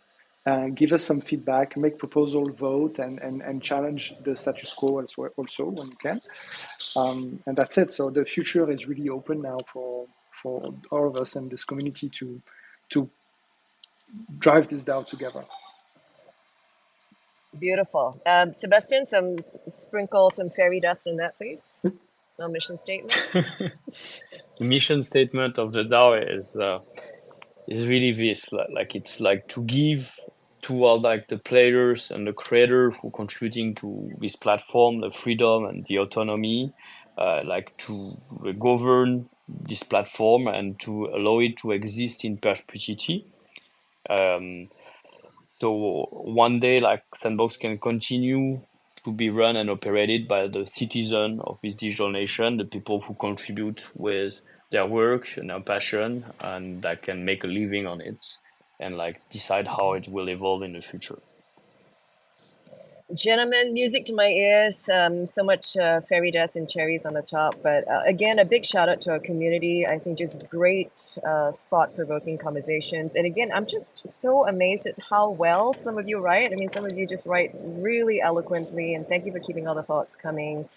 give us some feedback, make proposal, vote, and challenge the status quo also when you can, and that's it. So the future is really open now for all of us and this community to drive this DAO together. Beautiful. Sebastian, sprinkle some fairy dust on that, please. No mission statement. The mission statement of the DAO is really this, like it's like to give to all like the players and the creators who are contributing to this platform the freedom and the autonomy, like to govern this platform and to allow it to exist in perpetuity. So one day, like Sandbox can continue to be run and operated by the citizen of this digital nation, the people who contribute with their work and their passion, and that can make a living on it and like decide how it will evolve in the future. Gentlemen, music to my ears. So much fairy dust and cherries on the top. But again, a big shout out to our community. I think just great thought-provoking conversations. And again, I'm just so amazed at how well some of you write. I mean, some of you just write really eloquently. And thank you for keeping all the thoughts coming.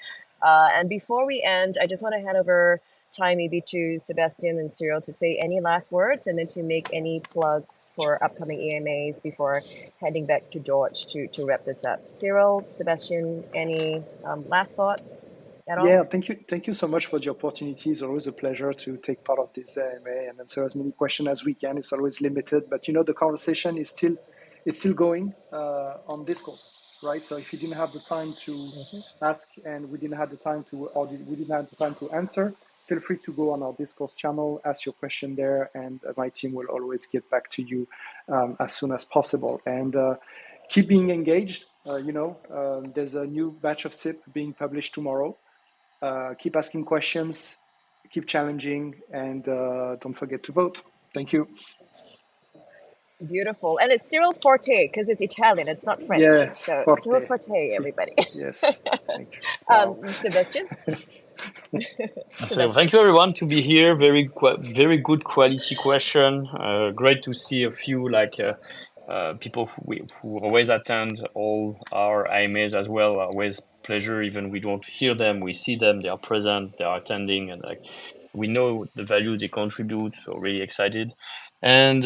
And before we end, I just want to hand over time maybe to Sebastian and Cyril to say any last words and then to make any plugs for upcoming AMAs before handing back to George to wrap this up. Cyril, Sebastian, any last thoughts at all? Yeah, thank you so much for the opportunity. It's always a pleasure to take part of this AMA and answer as many questions as we can. It's always limited, but the conversation is still going on Discourse, right? So if you didn't have the time to ask and we didn't have the time to, or we didn't have the time to answer, feel free to go on our Discourse channel, ask your question there, and my team will always get back to you as soon as possible. And keep being engaged. There's a new batch of SIP being published tomorrow. Keep asking questions, keep challenging, and don't forget to vote. Thank you. Beautiful. And it's Cyril Forte because it's Italian. It's not French. Yes, So forte. Cyril Forte, everybody. Yes. Thank you. Wow. Sebastian? So thank you everyone to be here. Very good quality question. Great to see a few people who always attend all our AMAs as well. Always pleasure. Even we don't hear them, we see them. They are present. They are attending, and we know the value they contribute. So really excited. And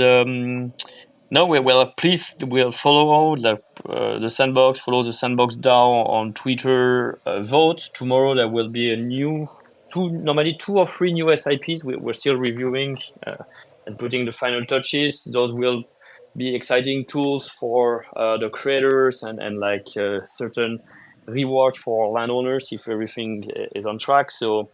please follow the Sandbox. Follow the Sandbox DAO on Twitter. Vote tomorrow. There will be normally 2 or 3 new SIPs. We're still reviewing and putting the final touches. Those will be exciting tools for the creators and certain reward for landowners if everything is on track. So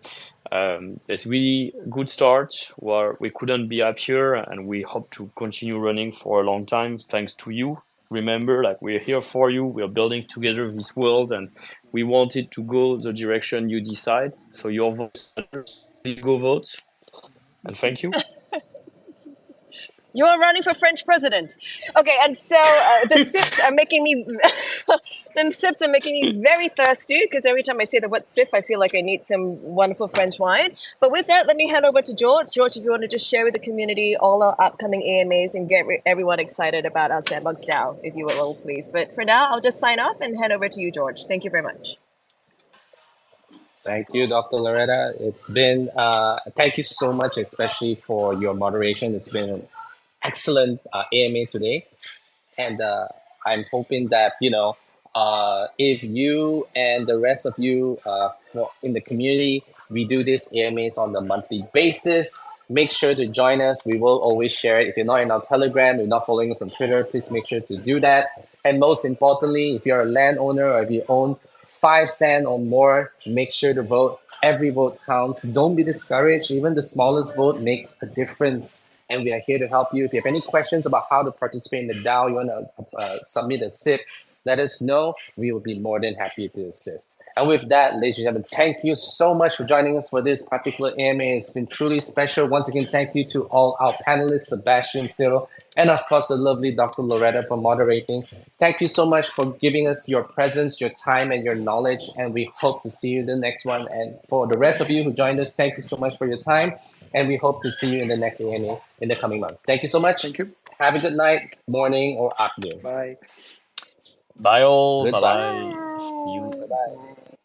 it's really good start where we couldn't be happier, and we hope to continue running for a long time thanks to you. Remember, we're here for you. We're building together this world, and we want it to go the direction you decide. So your votes matters. Please go vote, and thank you. You are running for French president. Okay, and so the sips are making me very thirsty because every time I say the word sip, I feel like I need some wonderful French wine. But with that, let me hand over to George. George, if you want to just share with the community all our upcoming AMAs and get everyone excited about our Sandbox DAO, if you will, please. But for now, I'll just sign off and hand over to you, George. Thank you very much. Thank you, Dr. Loretta. It's been, thank you so much, especially for your moderation. It's been an excellent AMA today. And I'm hoping that, if you and the rest of you in the community, we do these AMAs on a monthly basis. Make sure to join us. We will always share it. If you're not in our Telegram, you're not following us on Twitter, please make sure to do that. And most importantly, if you're a landowner or if you own 5 cents or more, make sure to vote. Every vote counts. Don't be discouraged. Even the smallest vote makes a difference. And we are here to help you. If you have any questions about how to participate in the DAO, you want to submit a SIP, let us know. We will be more than happy to assist. And with that, ladies and gentlemen, thank you so much for joining us for this particular AMA. It's been truly special. Once again, thank you to all our panelists, Sebastian, Cyril, and of course, the lovely Dr. Loretta for moderating. Thank you so much for giving us your presence, your time, and your knowledge. And we hope to see you in the next one. And for the rest of you who joined us, thank you so much for your time. And we hope to see you in the next AMA in the coming month. Thank you so much. Thank you. Have a good night, morning, or afternoon. Bye. Bye all. Goodbye. Bye-bye. See you. Bye-bye.